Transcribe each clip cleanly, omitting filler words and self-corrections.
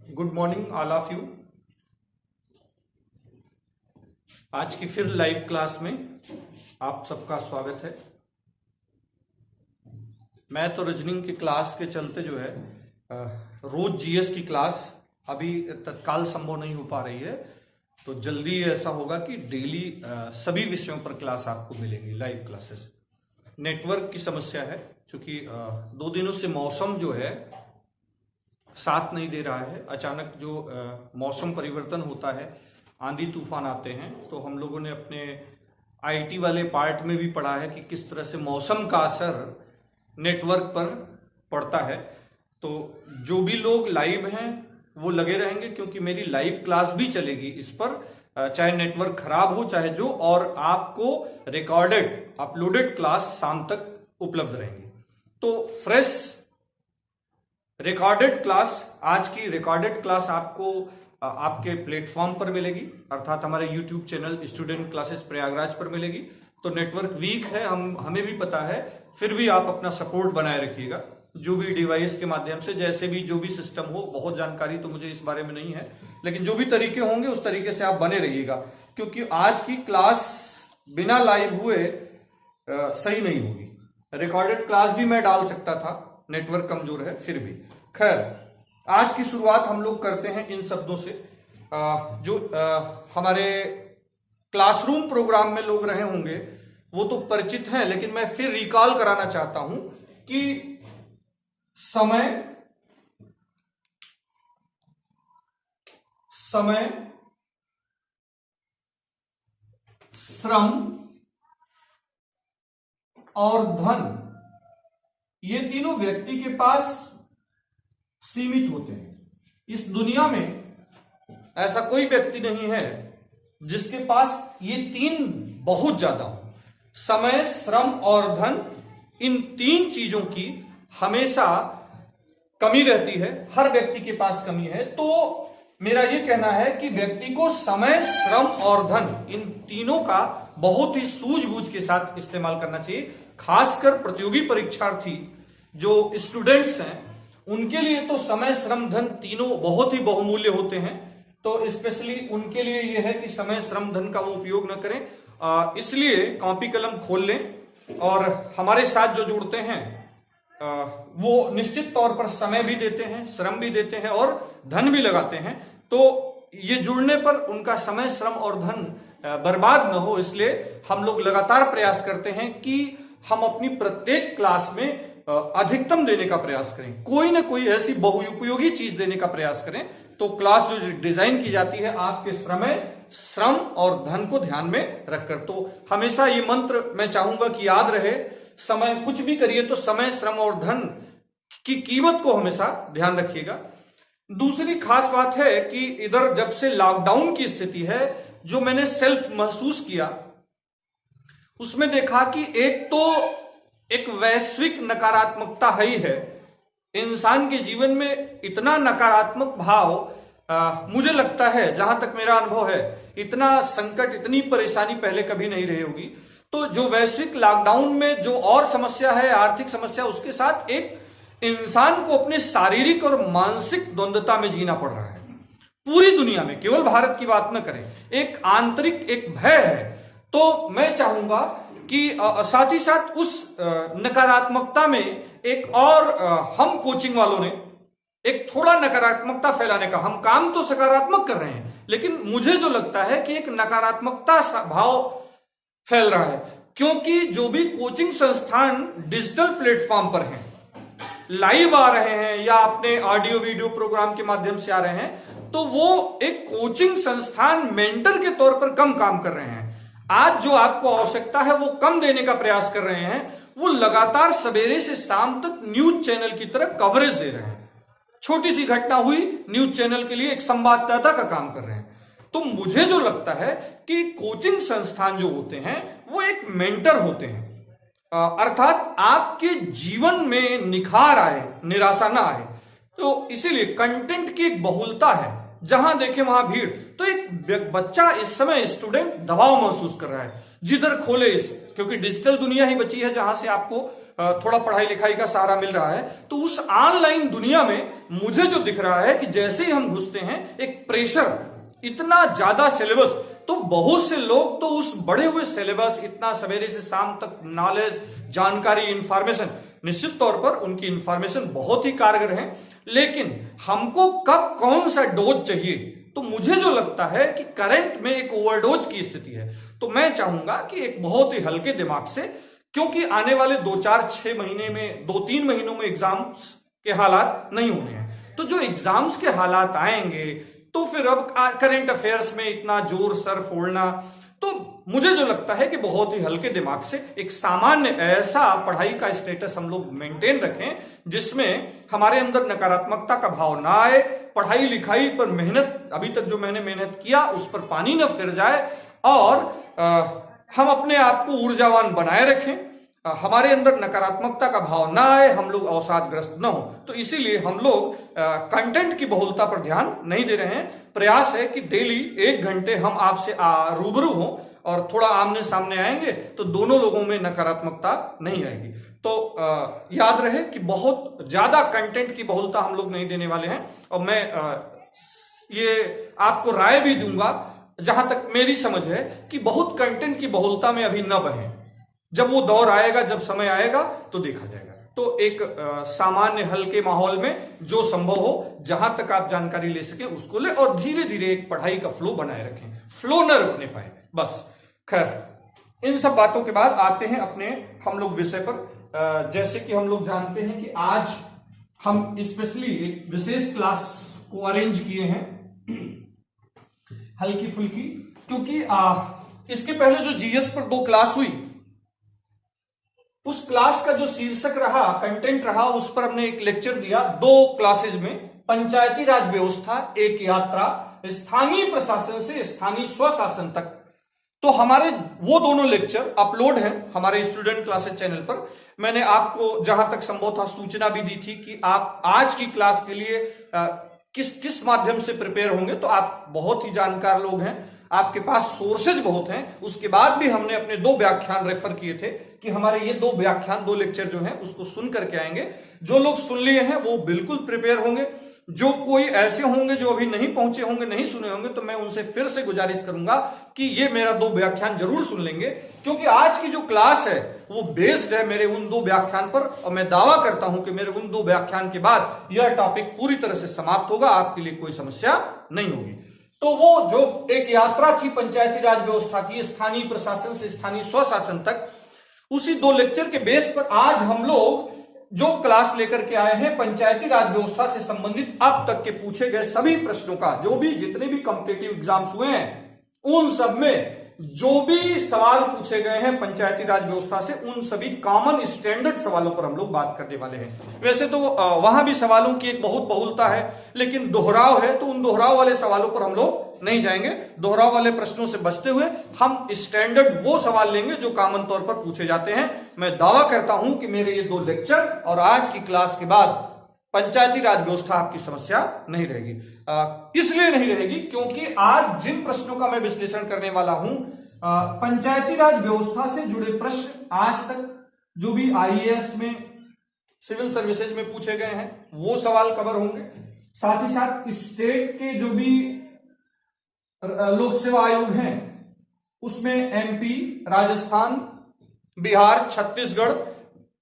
Good morning all of you. आज की फिर लाइव क्लास में आप सबका स्वागत है। मैं तो रीजनिंग की क्लास के चलते जो है रोज जीएस की क्लास अभी तत्काल संभव नहीं हो पा रही है, तो जल्दी ऐसा होगा कि डेली सभी विषयों पर क्लास आपको मिलेंगी, लाइव क्लासेस। नेटवर्क की समस्या है क्योंकि 2 दिनों से मौसम जो है साथ नहीं दे रहा है। अचानक जो मौसम परिवर्तन होता है, आंधी तूफान आते हैं, तो हम लोगों ने अपने आईटी वाले पार्ट में भी पढ़ा है कि किस तरह से मौसम का असर नेटवर्क पर पड़ता है। तो जो भी लोग लाइव हैं वो लगे रहेंगे क्योंकि मेरी लाइव क्लास भी चलेगी इस पर, चाहे नेटवर्क खराब हो चाहे जो, और आपको रिकॉर्डेड अपलोडेड क्लास शाम तक उपलब्ध रहेंगी। तो फ्रेश रिकॉर्डेड क्लास, आज की रिकॉर्डेड क्लास आपको आपके प्लेटफॉर्म पर मिलेगी, अर्थात हमारे YouTube channel student classes Prayagraj पर मिलेगी। तो नेटवर्क वीक है, हमें भी पता है, फिर भी आप अपना सपोर्ट बनाए रखिएगा जो भी डिवाइस के माध्यम से, जैसे भी जो भी सिस्टम हो। बहुत जानकारी तो मुझे इस बारे में नहीं है, लेकिन जो भी तरीके होंगे उस तरीके से आप बने रहिएगा, क्योंकि आज की क्लास बिना लाइव हुए सही नहीं होगी। रिकॉर्डेड क्लास भी मैं डाल सकता था, नेटवर्क कमजोर है फिर भी। खैर, आज की शुरुआत हम लोग करते हैं इन शब्दों से जो हमारे क्लासरूम प्रोग्राम में लोग रहे होंगे वो तो परिचित हैं, लेकिन मैं फिर रिकॉल कराना चाहता हूं कि समय श्रम और धन, ये तीनों व्यक्ति के पास सीमित होते हैं। इस दुनिया में ऐसा कोई व्यक्ति नहीं है जिसके पास ये तीन बहुत ज्यादा हो। समय, श्रम और धन, इन 3 चीजों की हमेशा कमी रहती है, हर व्यक्ति के पास कमी है। तो मेरा ये कहना है कि व्यक्ति को समय, श्रम और धन, इन तीनों का बहुत ही सूझबूझ के साथ इस्तेमाल करना चाहिए। खासकर प्रतियोगी परीक्षार्थी जो स्टूडेंट्स हैं उनके लिए तो समय, श्रम, धन तीनों बहुत ही बहुमूल्य होते हैं। तो स्पेशली उनके लिए यह है कि समय, श्रम, धन का वो उपयोग न करें। इसलिए कॉपी कलम खोल लें और हमारे साथ जो जुड़ते हैं वो निश्चित तौर पर समय भी देते हैं, श्रम भी देते हैं और धन भी लगाते हैं। तो ये जुड़ने पर उनका समय, श्रम और धन बर्बाद न हो, इसलिए हम लोग लगातार प्रयास करते हैं कि हम अपनी प्रत्येक क्लास में अधिकतम देने का प्रयास करें, कोई ना कोई ऐसी बहुउपयोगी चीज देने का प्रयास करें। तो क्लास जो डिजाइन की जाती है आपके समय, श्रम और धन को ध्यान में रखकर। तो हमेशा ये मंत्र मैं चाहूंगा कि याद रहे, समय कुछ भी करिए तो समय, श्रम और धन की कीमत को हमेशा ध्यान रखिएगा। दूसरी खास बात है कि इधर जब से लॉकडाउन की स्थिति है, जो मैंने सेल्फ महसूस किया उसमें देखा कि एक वैश्विक नकारात्मकता ही है। इंसान के जीवन में इतना नकारात्मक भाव मुझे लगता है, जहां तक मेरा अनुभव है, इतना संकट, इतनी परेशानी पहले कभी नहीं रही होगी। तो जो वैश्विक लॉकडाउन में जो और समस्या है, आर्थिक समस्या, उसके साथ एक इंसान को अपने शारीरिक और मानसिक द्वंद्वता में जीना पड़ रहा है। पूरी दुनिया में, केवल भारत की बात न करें, एक आंतरिक एक भय है। तो मैं चाहूंगा कि साथ ही साथ उस नकारात्मकता में एक और हम कोचिंग वालों ने एक थोड़ा नकारात्मकता फैलाने का, हम काम तो सकारात्मक कर रहे हैं, लेकिन मुझे जो लगता है कि एक नकारात्मकता भाव फैल रहा है, क्योंकि जो भी कोचिंग संस्थान डिजिटल प्लेटफॉर्म पर हैं, लाइव आ रहे हैं या अपने ऑडियो वीडियो प्रोग्राम के माध्यम से आ रहे हैं, तो वो एक कोचिंग संस्थान मेंटर के तौर पर कम काम कर रहे हैं। आज जो आपको आवश्यकता है वो कम देने का प्रयास कर रहे हैं, वो लगातार सवेरे से शाम तक न्यूज चैनल की तरह कवरेज दे रहे हैं। छोटी सी घटना हुई, न्यूज चैनल के लिए एक संवाददाता का काम कर रहे हैं। तो मुझे जो लगता है कि कोचिंग संस्थान जो होते हैं वो एक मेंटर होते हैं, अर्थात आपके जीवन में निखार आए, निराशा ना आए। तो इसीलिए कंटेंट की एक बहुलता है, जहां देखें वहां भीड़। तो एक बच्चा इस समय, स्टूडेंट दबाव महसूस कर रहा है जिधर खोले इस, क्योंकि डिजिटल दुनिया ही बची है जहां से आपको थोड़ा पढ़ाई लिखाई का सहारा मिल रहा है। तो उस ऑनलाइन दुनिया में मुझे जो दिख रहा है कि जैसे ही हम घुसते हैं एक प्रेशर, इतना ज्यादा सिलेबस, तो बहुत से लोग तो उस बढ़े हुए सिलेबस, इतना सवेरे से शाम तक नॉलेज, जानकारी, इंफॉर्मेशन, निश्चित तौर पर उनकी इंफॉर्मेशन बहुत ही कारगर है, लेकिन हमको कब कौन सा डोज चाहिए, तो मुझे जो लगता है कि करंट में एक ओवरडोज की स्थिति है। तो मैं चाहूंगा कि एक बहुत ही हल्के दिमाग से, क्योंकि आने वाले 2-4-6 महीने में, 2-3 महीनों में एग्जाम्स के हालात नहीं होने हैं, तो जो एग्जाम्स के हालात आएंगे तो फिर अब करंट अफेयर्स में इतना जोर सर फोड़ना, तो मुझे जो लगता है कि बहुत ही हल्के दिमाग से एक सामान्य ऐसा पढ़ाई का स्टेटस हम लोग मेंटेन रखें जिसमें हमारे अंदर नकारात्मकता का भाव ना आए, पढ़ाई लिखाई पर मेहनत, अभी तक जो मैंने मेहनत किया उस पर पानी न फिर जाए, और हम अपने आप को ऊर्जावान बनाए रखें, हमारे अंदर नकारात्मकता का भाव ना आए, हम लोग अवसादग्रस्त न हो। तो इसीलिए हम लोग कंटेंट की बहुलता पर ध्यान नहीं दे रहे हैं। प्रयास है कि डेली 1 घंटे हम आपसे रूबरू हों और थोड़ा आमने सामने आएंगे तो दोनों लोगों में नकारात्मकता नहीं आएगी। तो याद रहे कि बहुत ज्यादा कंटेंट की बहुलता हम लोग नहीं देने वाले हैं, और मैं ये आपको राय भी दूंगा, जहां तक मेरी समझ है, कि बहुत कंटेंट की बहुलता में अभी न बहे। जब वो दौर आएगा, जब समय आएगा तो देखा जाएगा। तो एक सामान्य हल्के माहौल में जो संभव हो, जहां तक आप जानकारी ले सके उसको ले, और धीरे धीरे एक पढ़ाई का फ्लो बनाए रखें, फ्लो न रुकने पाए बस। खैर, इन सब बातों के बाद आते हैं अपने हम लोग विषय पर। जैसे कि हम लोग जानते हैं कि आज हम स्पेशली एक विशेष क्लास को अरेंज किए हैं, हल्की फुल्की, क्योंकि इसके पहले जो जीएस पर 2 क्लास हुई, उस क्लास का जो शीर्षक रहा, कंटेंट रहा, उस पर हमने एक लेक्चर दिया 2 क्लासेज में, पंचायती राज व्यवस्था एक यात्रा, स्थानीय प्रशासन से स्थानीय स्वशासन तक। तो हमारे वो दोनों लेक्चर अपलोड हैं हमारे स्टूडेंट क्लासेज चैनल पर। मैंने आपको जहां तक संभव था सूचना भी दी थी कि आप आज की क्लास के लिए किस किस माध्यम से प्रिपेयर होंगे। तो आप बहुत ही जानकार लोग हैं, आपके पास सोर्सेज बहुत हैं। उसके बाद भी हमने अपने 2 व्याख्यान रेफर किए थे कि हमारे ये 2 व्याख्यान, 2 लेक्चर जो हैं उसको सुन करके आएंगे। जो लोग सुन लिए हैं वो बिल्कुल प्रिपेयर होंगे। जो कोई ऐसे होंगे जो अभी नहीं पहुंचे होंगे, नहीं सुने होंगे, तो मैं उनसे फिर से गुजारिश करूंगा कि ये मेरा 2 व्याख्यान जरूर सुन लेंगे, क्योंकि आज की जो क्लास है वो बेस्ड है मेरे उन 2 व्याख्यान पर, और मैं दावा करता हूं कि मेरे उन 2 व्याख्यान के बाद यह टॉपिक पूरी तरह से समाप्त होगा, आपके लिए कोई समस्या नहीं होगी। तो वो जो एक यात्रा थी पंचायती राज व्यवस्था की, स्थानीय प्रशासन से स्थानीय स्वशासन तक, उसी 2 लेक्चर के बेस पर आज हम लोग जो क्लास लेकर के आए हैं, पंचायती राज व्यवस्था से संबंधित अब तक के पूछे गए सभी प्रश्नों का, जो भी जितने भी कॉम्पिटिटिव एग्जाम्स हुए हैं उन सब में जो भी सवाल पूछे गए हैं पंचायती राज व्यवस्था से, उन सभी कॉमन स्टैंडर्ड सवालों पर हम लोग बात करने वाले हैं। वैसे तो वहां भी सवालों की एक बहुत बहुलता है, लेकिन दोहराव है, तो उन दोहराव वाले सवालों पर हम लोग नहीं जाएंगे। दोहराव वाले प्रश्नों से बचते हुए हम स्टैंडर्ड वो सवाल लेंगे जो कॉमन तौर पर पूछे जाते हैं। मैं दावा करता हूं कि मेरे ये 2 लेक्चर और आज की क्लास के बाद पंचायती राज व्यवस्था आपकी समस्या नहीं रहेगी। इसलिए नहीं रहेगी क्योंकि आज जिन प्रश्नों का मैं विश्लेषण करने वाला हूं, पंचायती राज व्यवस्था से जुड़े प्रश्न आज तक जो भी आईएएस में, सिविल सर्विसेज में पूछे गए हैं वो सवाल कवर होंगे। साथ ही साथ स्टेट के जो भी लोक सेवा आयोग हैं उसमें एमपी, राजस्थान, बिहार, छत्तीसगढ़,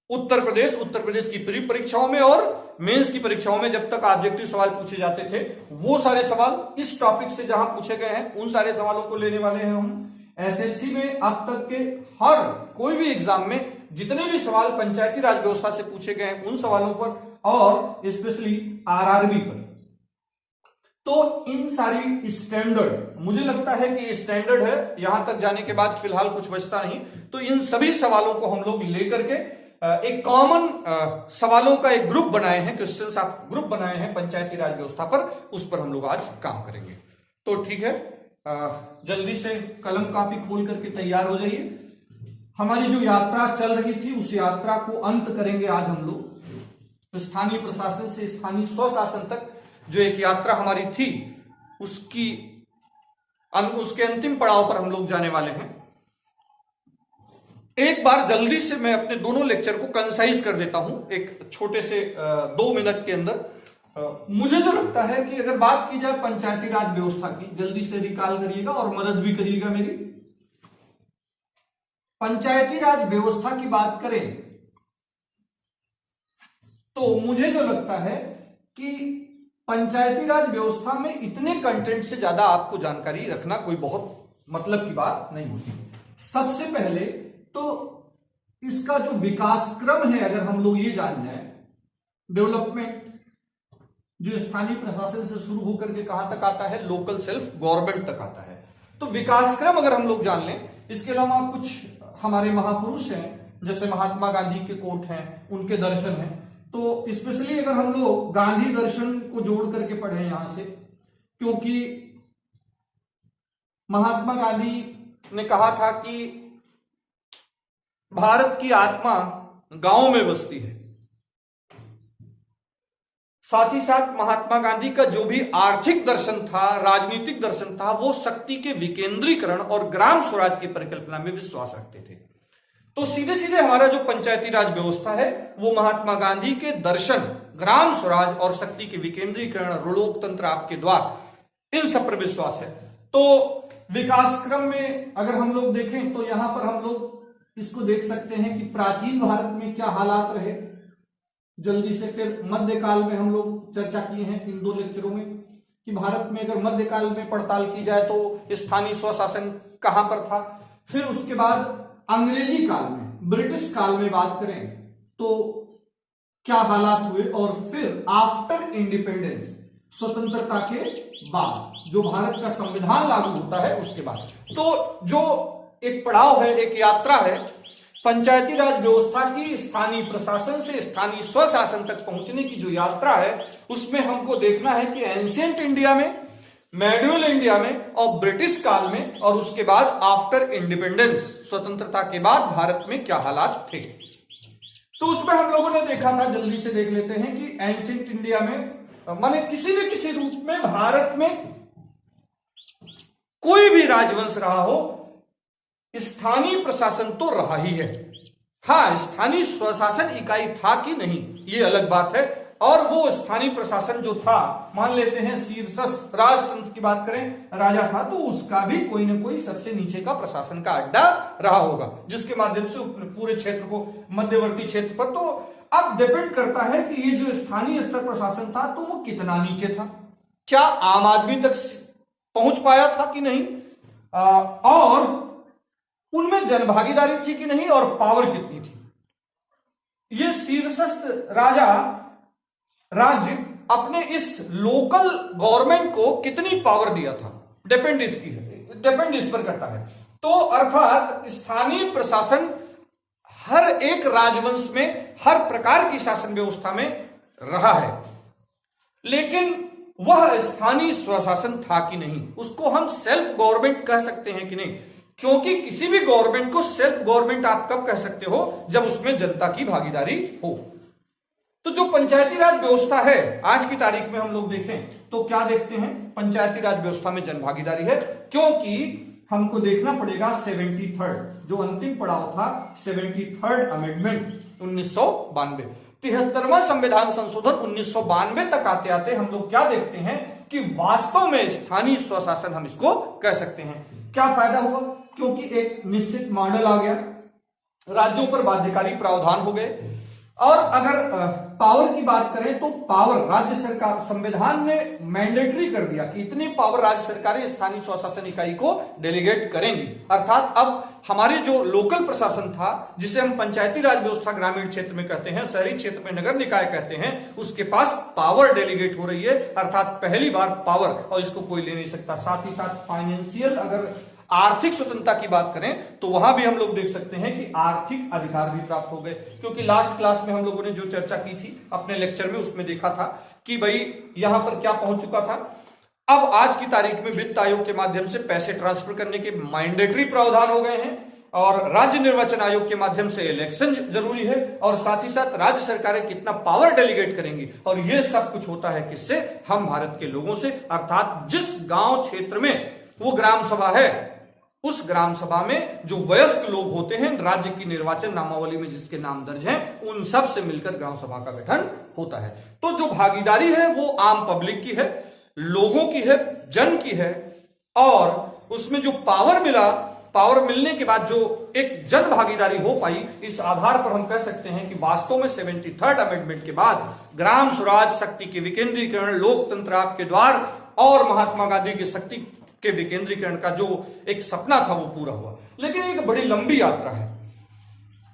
उत्तर प्रदेश की प्री परीक्षाओं में और मेंस की परीक्षाओं में जब तक ऑब्जेक्टिव सवाल पूछे जाते थे, वो सारे सवाल इस टॉपिक से जहां पूछे गए हैं उन सारे सवालों को लेने वाले हैं हम। एसएससी में अब तक के हर कोई भी एग्जाम में जितने भी सवाल पंचायती राज व्यवस्था से पूछे गए हैं उन सवालों पर, और स्पेशली आरआरबी पर। तो इन सारी स्टैंडर्ड, मुझे लगता है कि स्टैंडर्ड है, यहां तक जाने के बाद फिलहाल कुछ बचता नहीं। तो इन सभी सवालों को हम लोग लेकर के एक कॉमन सवालों का एक ग्रुप बनाए हैं, क्वेश्चंस आप ग्रुप बनाए हैं पंचायती राज व्यवस्था पर, उस पर हम लोग आज काम करेंगे। तो ठीक है, जल्दी से कलम कापी खोल करके तैयार हो जाइए। हमारी जो यात्रा चल रही थी उस यात्रा को अंत करेंगे आज हम लोग। स्थानीय प्रशासन से स्थानीय स्वशासन तक जो एक यात्रा हमारी थी उसके अंतिम पड़ाव पर हम लोग जाने वाले हैं। एक बार जल्दी से मैं अपने दोनों लेक्चर को कंसाइज कर देता हूं एक छोटे से 2 मिनट के अंदर। मुझे जो लगता है कि अगर बात की जाए पंचायती राज व्यवस्था की, जल्दी से रिकॉल करिएगा और मदद भी करिएगा मेरी। पंचायती राज व्यवस्था की बात करें तो मुझे जो लगता है कि पंचायती राज व्यवस्था में इतने कंटेंट से ज्यादा आपको जानकारी रखना कोई बहुत मतलब की बात नहीं होती। सबसे पहले तो इसका जो विकास क्रम है, अगर हम लोग ये जान जाए, डेवलपमेंट जो स्थानीय प्रशासन से शुरू होकर के कहां तक आता है, लोकल सेल्फ गवर्नमेंट तक आता है। तो विकास क्रम अगर हम लोग जान लें, इसके अलावा कुछ हमारे महापुरुष हैं, जैसे महात्मा गांधी के कोट हैं, उनके दर्शन हैं, तो स्पेशली अगर हम लोग गांधी दर्शन को जोड़ करके पढ़े यहां से, क्योंकि महात्मा गांधी ने कहा था कि भारत की आत्मा गांव में बसती है। साथ ही साथ महात्मा गांधी का जो भी आर्थिक दर्शन था, राजनीतिक दर्शन था, वो शक्ति के विकेंद्रीकरण और ग्राम स्वराज की परिकल्पना में विश्वास रखते थे। तो सीधे सीधे हमारा जो पंचायती राज व्यवस्था है वो महात्मा गांधी के दर्शन, ग्राम स्वराज और शक्ति के विकेंद्रीकरण, लोकतंत्र आपके द्वार, इन सब पर विश्वास है। तो विकास क्रम में अगर हम लोग देखें तो यहां पर हम लोग इसको देख सकते हैं कि प्राचीन भारत में क्या हालात रहे, जल्दी से। फिर मध्यकाल में हम लोग चर्चा किए हैं इन 2 लेक्चरों में कि भारत में अगर मध्यकाल में पड़ताल की जाए तो स्थानीय स्वशासन कहां पर था। फिर उसके बाद अंग्रेजी काल में, ब्रिटिश काल में बात करें तो क्या हालात हुए, और फिर आफ्टर इंडिपेंडेंस, स्वतंत्रता के बाद जो भारत का संविधान लागू होता है उसके बाद। तो जो एक पड़ाव है, एक यात्रा है पंचायती राज व्यवस्था की, स्थानीय प्रशासन से स्थानीय स्वशासन तक पहुंचने की जो यात्रा है, उसमें हमको देखना है कि एंशिएंट इंडिया में, मेडिवल इंडिया में और ब्रिटिश काल में, और उसके बाद आफ्टर इंडिपेंडेंस, स्वतंत्रता के बाद भारत में क्या हालात थे। तो उसमें हम लोगों ने देखा था, जल्दी से देख लेते हैं कि एंशिएंट इंडिया में माने किसी न किसी रूप में भारत में कोई भी राजवंश रहा हो, स्थानीय प्रशासन तो रहा ही है। हाँ, स्थानीय स्वशासन इकाई था कि नहीं ये अलग बात है। और वो स्थानीय प्रशासन जो था, मान लेते हैं शीर्षस्थ राजतंत्र की बात करें, राजा था, तो उसका भी कोई ना कोई सबसे नीचे का प्रशासन का अड्डा रहा होगा, जिसके माध्यम से पूरे क्षेत्र को, मध्यवर्ती क्षेत्र पर। तो अब डिपेंड करता है कि ये जो स्थानीय स्तर प्रशासन था तो वो कितना नीचे था, क्या आम आदमी तक पहुंच पाया था कि नहीं, और उनमें जनभागीदारी थी कि नहीं, और पावर कितनी थी। ये शीर्षस्थ राज्य अपने इस लोकल गवर्नमेंट को कितनी पावर दिया था, डिपेंड इस पर करता है। तो अर्थात स्थानीय प्रशासन हर एक राजवंश में, हर प्रकार की शासन व्यवस्था में रहा है, लेकिन वह स्थानीय स्वशासन था कि नहीं, उसको हम सेल्फ गवर्नमेंट कह सकते हैं कि नहीं। क्योंकि किसी भी गवर्नमेंट को सेल्फ गवर्नमेंट आप कब कह सकते हो, जब उसमें जनता की भागीदारी हो। तो जो पंचायती राज व्यवस्था है आज की तारीख में हम लोग देखें तो क्या देखते हैं, पंचायती राज व्यवस्था में जन भागीदारी है, क्योंकि हमको देखना पड़ेगा 73rd जो अंतिम पड़ाव था, 73rd अमेंडमेंट 1992, 73वां संविधान संशोधन 1992 तक आते आते हम लोग क्या देखते हैं कि वास्तव में स्थानीय स्वशासन हम इसको कह सकते हैं। क्या फायदा हुआ, क्योंकि एक निश्चित मॉडल आ गया, राज्यों पर बाध्यकारी प्रावधान हो गए। और अगर पावर की बात करें तो पावर राज्य सरकार, संविधान ने मैंडेटरी कर दिया कि इतनी पावर राज्य सरकारें स्थानीय स्वशासन इकाई को डेलीगेट करेंगी। अर्थात अब हमारे जो लोकल प्रशासन था, जिसे हम पंचायती राज व्यवस्था ग्रामीण क्षेत्र में कहते हैं, शहरी क्षेत्र में नगर निकाय कहते हैं, उसके पास पावर डेलीगेट हो रही है। अर्थात पहली बार पावर, और इसको कोई ले नहीं सकता। साथ ही साथ फाइनेंशियल, अगर आर्थिक स्वतंत्रता की बात करें तो वहां भी हम लोग देख सकते हैं कि आर्थिक अधिकार भी प्राप्त हो गए। क्योंकि लास्ट क्लास में हम लोगों ने जो चर्चा की थी अपने लेक्चर में, उसमें देखा था कि भाई यहां पर क्या पहुंच चुका था। अब आज की तारीख में वित्त आयोग के माध्यम से पैसे ट्रांसफर करने के मैंडेटरी प्रावधान हो गए हैं, और राज्य निर्वाचन आयोग के माध्यम से इलेक्शन जरूरी है, और साथ ही साथ राज्य सरकारें कितना पावर डेलीगेट करेंगी, और यह सब कुछ होता है किससे, हम भारत के लोगों से। अर्थात जिस गांव क्षेत्र में वो ग्राम सभा है, उस ग्राम सभा में जो वयस्क लोग होते हैं, राज्य की निर्वाचन नामावली में जिसके नाम दर्ज हैं, उन सब से मिलकर ग्राम सभा का गठन होता है। तो जो भागीदारी है वो आम पब्लिक की है, लोगों की है, जन की है, और उसमें जो पावर मिलने के बाद जो एक जन भागीदारी हो पाई, इस आधार पर हम कह सकते हैं कि वास्तव में 73rd अमेंडमेंट के बाद ग्राम स्वराज शक्ति के विकेंद्रीकरण, लोकतंत्र आपके द्वार और महात्मा गांधी की शक्ति के विकेंद्रीकरण का जो एक सपना था वो पूरा हुआ। लेकिन एक बड़ी लंबी यात्रा है।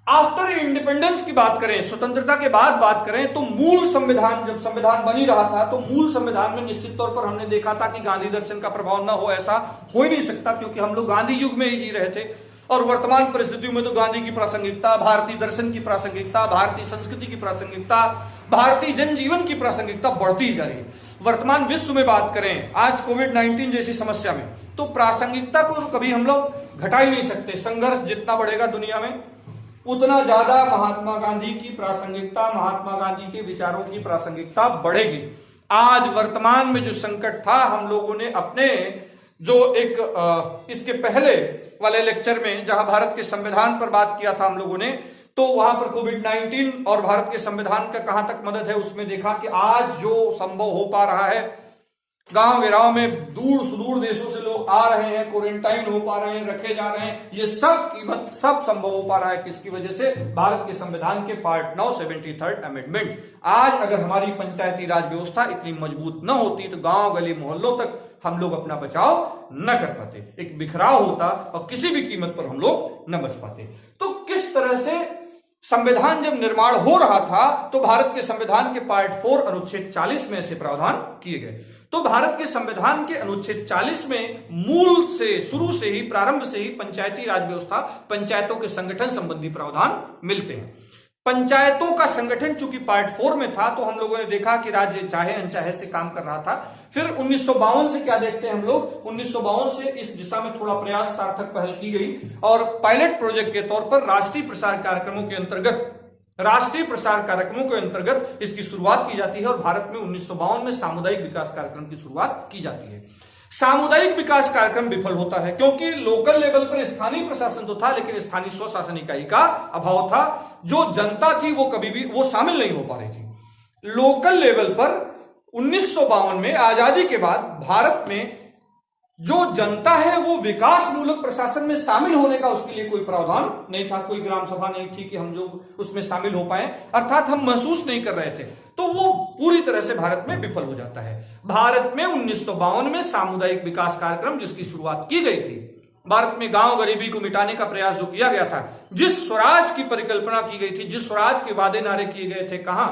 आफ्टर इंडिपेंडेंस की बात करें, स्वतंत्रता के बाद बात करें, तो मूल संविधान, जब संविधान बन ही रहा था तो मूल संविधान में निश्चित तौर पर हमने देखा था कि गांधी दर्शन का प्रभाव ना हो, ऐसा हो ही नहीं सकता, क्योंकि हम लोग गांधी युग में ही जी रहे थे। और वर्तमान परिस्थितियों में तो गांधी की प्रासंगिकता, भारतीय दर्शन की प्रासंगिकता, भारतीय संस्कृति की प्रासंगिकता, भारतीय जनजीवन की प्रासंगिकता बढ़ती जा रही है। वर्तमान विश्व में बात करें, आज कोविड-19 जैसी समस्या में, तो प्रासंगिकता को कभी हम लोग घटा ही नहीं सकते। संघर्ष जितना बढ़ेगा दुनिया में, उतना ज्यादा महात्मा गांधी की प्रासंगिकता, महात्मा गांधी के विचारों की प्रासंगिकता बढ़ेगी। आज वर्तमान में जो संकट था, हम लोगों ने अपने जो एक इसके पहले वाले लेक्चर में जहां भारत के संविधान पर बात किया था हम लोगों ने, तो वहां पर कोविड-19 और भारत के संविधान का कहां तक मदद है उसमें देखा कि आज जो संभव हो पा रहा है, गांव गिराव में दूर सुदूर देशों से लोग आ रहे हैं, क्वारंटाइन हो पा रहे हैं, रखे जा रहे हैं, ये सब संभव हो पा रहा है किसकी वजह से? भारत के संविधान के पार्ट 9 73rd अमेंडमेंट। आज अगर हमारी पंचायती राज व्यवस्था इतनी मजबूत न होती तो गांव गली मोहल्लों तक हम लोग अपना बचाव न कर पाते, एक बिखराव होता और किसी भी कीमत पर हम लोग न बच पाते। तो किस तरह से संविधान जब निर्माण हो रहा था तो भारत के संविधान के पार्ट 4 अनुच्छेद 40 में ऐसे प्रावधान किए गए। तो भारत के संविधान के अनुच्छेद 40 में मूल से, शुरू से ही, प्रारंभ से ही पंचायती राज व्यवस्था, पंचायतों के संगठन संबंधी प्रावधान मिलते हैं। पंचायतों का संगठन चूंकि पार्ट 4 में था तो हम लोगों ने देखा कि राज्य चाहे अनचाहे से काम कर रहा था। फिर 1952 से क्या देखते हैं हम लोग? 1952 से इस दिशा में थोड़ा प्रयास, सार्थक पहल की गई और पायलट प्रोजेक्ट के तौर पर राष्ट्रीय प्रसार कार्यक्रमों के अंतर्गत इसकी शुरुआत की जाती है और भारत में 1952 में सामुदायिक विकास कार्यक्रम की शुरुआत की जाती है। सामुदायिक विकास कार्यक्रम विफल होता है क्योंकि लोकल लेवल पर स्थानीय प्रशासन तो था लेकिन स्थानीय स्वशासन इकाई का अभाव था। जो जनता थी वो कभी भी वो शामिल नहीं हो पा रही थी। लोकल लेवल पर 1952 में आजादी के बाद भारत में जो जनता है वो विकास मूलक प्रशासन में शामिल होने का उसके लिए कोई प्रावधान नहीं था, कोई ग्राम सभा नहीं थी कि हम जो उसमें शामिल हो पाए, अर्थात हम महसूस नहीं कर रहे थे। तो वो पूरी तरह से भारत में विफल हो जाता है। भारत में 1952 में सामुदायिक विकास कार्यक्रम जिसकी शुरुआत की गई थी, भारत में गांव गरीबी को मिटाने का प्रयास जो किया गया था, जिस स्वराज की परिकल्पना की गई थी, जिस स्वराज के वादे नारे किए गए थे, कहां?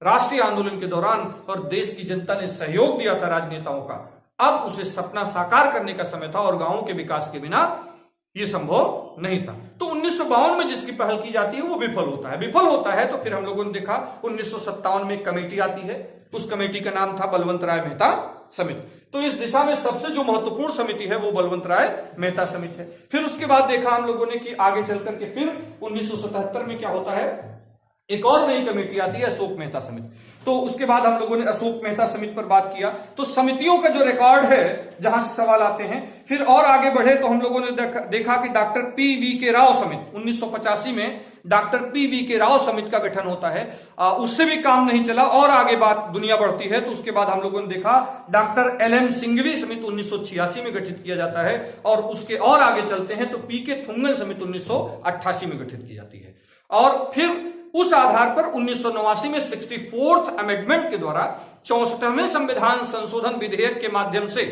राष्ट्रीय आंदोलन के दौरान, और देश की जनता ने सहयोग दिया था राजनेताओं का। अब उसे सपना साकार करने का समय था और गांवों के विकास के बिना यह संभव नहीं था। तो 1952 में जिसकी पहल की जाती है वो विफल होता है। तो फिर हम लोगों ने देखा 1957 में एक कमेटी आती है, उस कमेटी का नाम था बलवंत राय मेहता समिति। तो इस दिशा में सबसे जो महत्वपूर्ण समिति है वो बलवंत राय मेहता समिति है। फिर उसके बाद देखा हम लोगों ने कि आगे चल करके फिर 1977 में क्या होता है, एक और नई कमेटी आती है, अशोक मेहता समिति। तो उसके बाद हम लोगों ने अशोक मेहता समिति पर बात किया। तो समितियों का जो रिकॉर्ड है जहां से सवाल आते हैं, फिर और आगे बढ़े तो हम लोगों ने देखा कि डॉक्टर पी.वी.के. राव समिति 1985 में डॉक्टर पी.वी.के. राव समिति का गठन होता है। उससे भी काम नहीं चला और आगे बात दुनिया बढ़ती है। तो उसके बाद हम लोगों ने देखा डॉक्टर एल.एम. सिंघवी समिति 1986 में गठित किया जाता है और उसके और आगे चलते हैं तो पी.के. थुंगल समिति 1988 में गठित की जाती है। और फिर उस आधार पर 1989 में 64th अमेंडमेंट के द्वारा 64वें संविधान संशोधन विधेयक के माध्यम से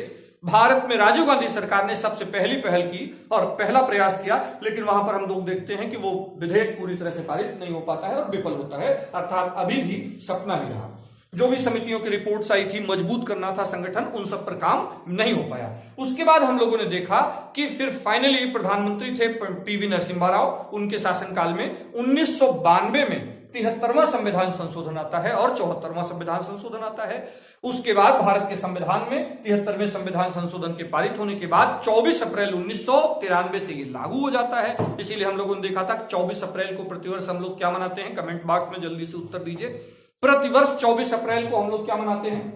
भारत में राजीव गांधी सरकार ने सबसे पहली पहल की और पहला प्रयास किया। लेकिन वहां पर हम लोग देखते हैं कि वो विधेयक पूरी तरह से पारित नहीं हो पाता है और विफल होता है, अर्थात अभी भी सपना ही रहा। जो भी समितियों की रिपोर्ट्स आई थी, मजबूत करना था संगठन, उन सब पर काम नहीं हो पाया। उसके बाद हम लोगों ने देखा कि फिर फाइनली प्रधानमंत्री थे पी.वी. नरसिम्हा राव, उनके शासनकाल में 1992 में 73वां संविधान संशोधन आता है और 74वां संविधान संशोधन आता है। उसके बाद भारत के संविधान में 73वें संविधान संशोधन के पारित होने के बाद 24 अप्रैल 1993 से ये लागू हो जाता है। इसीलिए हम लोगों ने देखा था 24 अप्रैल को प्रतिवर्ष हम लोग क्या मनाते हैं, कमेंट बॉक्स में जल्दी से उत्तर दीजिए। प्रतिवर्ष 24 अप्रैल को हम लोग क्या मनाते हैं?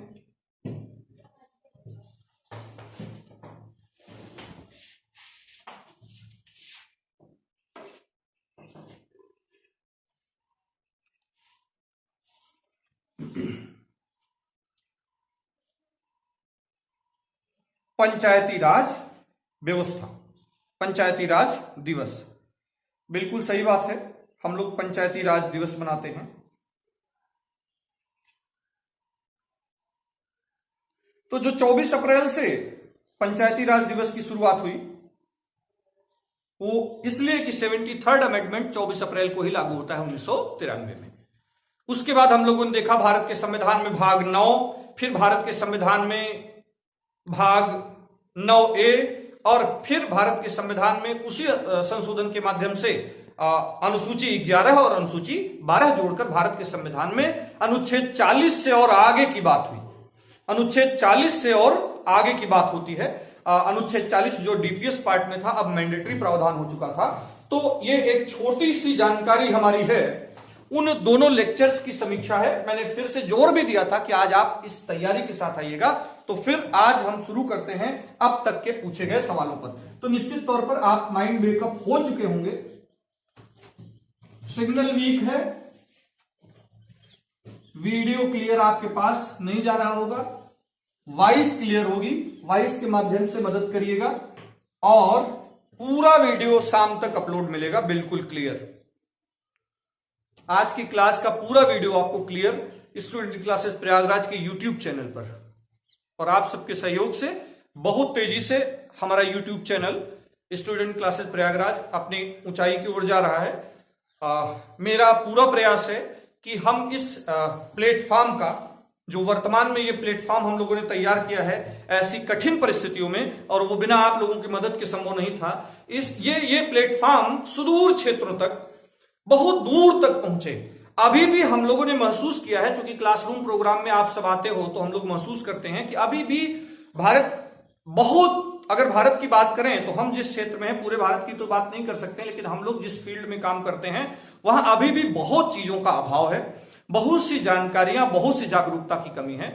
पंचायती राज व्यवस्था, पंचायती राज दिवस। बिल्कुल सही बात है, हम लोग पंचायती राज दिवस मनाते हैं। तो जो 24 अप्रैल से पंचायती राज दिवस की शुरुआत हुई वो इसलिए कि 73rd अमेंडमेंट 24 अप्रैल को ही लागू होता है 1993 में। उसके बाद हम लोगों ने देखा भारत के संविधान में भाग 9, फिर भारत के संविधान में भाग 9A, और फिर भारत के संविधान में उसी संशोधन के माध्यम से अनुसूची 11 और अनुसूची 12 जोड़कर भारत के संविधान में अनुच्छेद 40 से और आगे की बात हुई। अनुच्छेद 40 से और आगे की बात होती है। अनुच्छेद 40 जो डीपीएस पार्ट में था अब मैंडेटरी प्रावधान हो चुका था। तो ये एक छोटी सी जानकारी हमारी है, उन दोनों लेक्चर्स की समीक्षा है। मैंने फिर से जोर भी दिया था कि आज आप इस तैयारी के साथ आइएगा। तो फिर आज हम शुरू करते हैं अब तक के पूछे गए सवालों पर। तो निश्चित तौर पर आप माइंड ब्रेकअप हो चुके होंगे। सिग्नल वीक है, वीडियो क्लियर आपके पास नहीं जा रहा होगा, वॉइस क्लियर होगी, वॉइस के माध्यम से मदद करिएगा, और पूरा वीडियो शाम तक अपलोड मिलेगा बिल्कुल क्लियर। आज की क्लास का पूरा वीडियो आपको क्लियर स्टूडेंट क्लासेस प्रयागराज के यूट्यूब चैनल पर, और आप सबके सहयोग से बहुत तेजी से हमारा YouTube channel student classes Prayagraj अपनी ऊंचाई की ओर जा रहा है। मेरा पूरा प्रयास है कि हम इस प्लेटफॉर्म का, जो वर्तमान में ये प्लेटफॉर्म हम लोगों ने तैयार किया है ऐसी कठिन परिस्थितियों में, और वो बिना आप लोगों की मदद के संभव नहीं था, ये प्लेटफॉर्म सुदूर क्षेत्रों तक, बहुत दूर तक पहुंचे। अभी भी हम लोगों ने महसूस किया है, क्योंकि क्लासरूम प्रोग्राम में आप सब आते हो तो हम लोग महसूस करते हैं कि अभी भी भारत बहुत, अगर भारत की बात करें तो हम जिस क्षेत्र में हैं, पूरे भारत की तो बात नहीं कर सकते, लेकिन हम लोग जिस फील्ड में काम करते हैं वहां अभी भी बहुत चीजों का अभाव है, बहुत सी जानकारियां, बहुत सी जागरूकता की कमी है।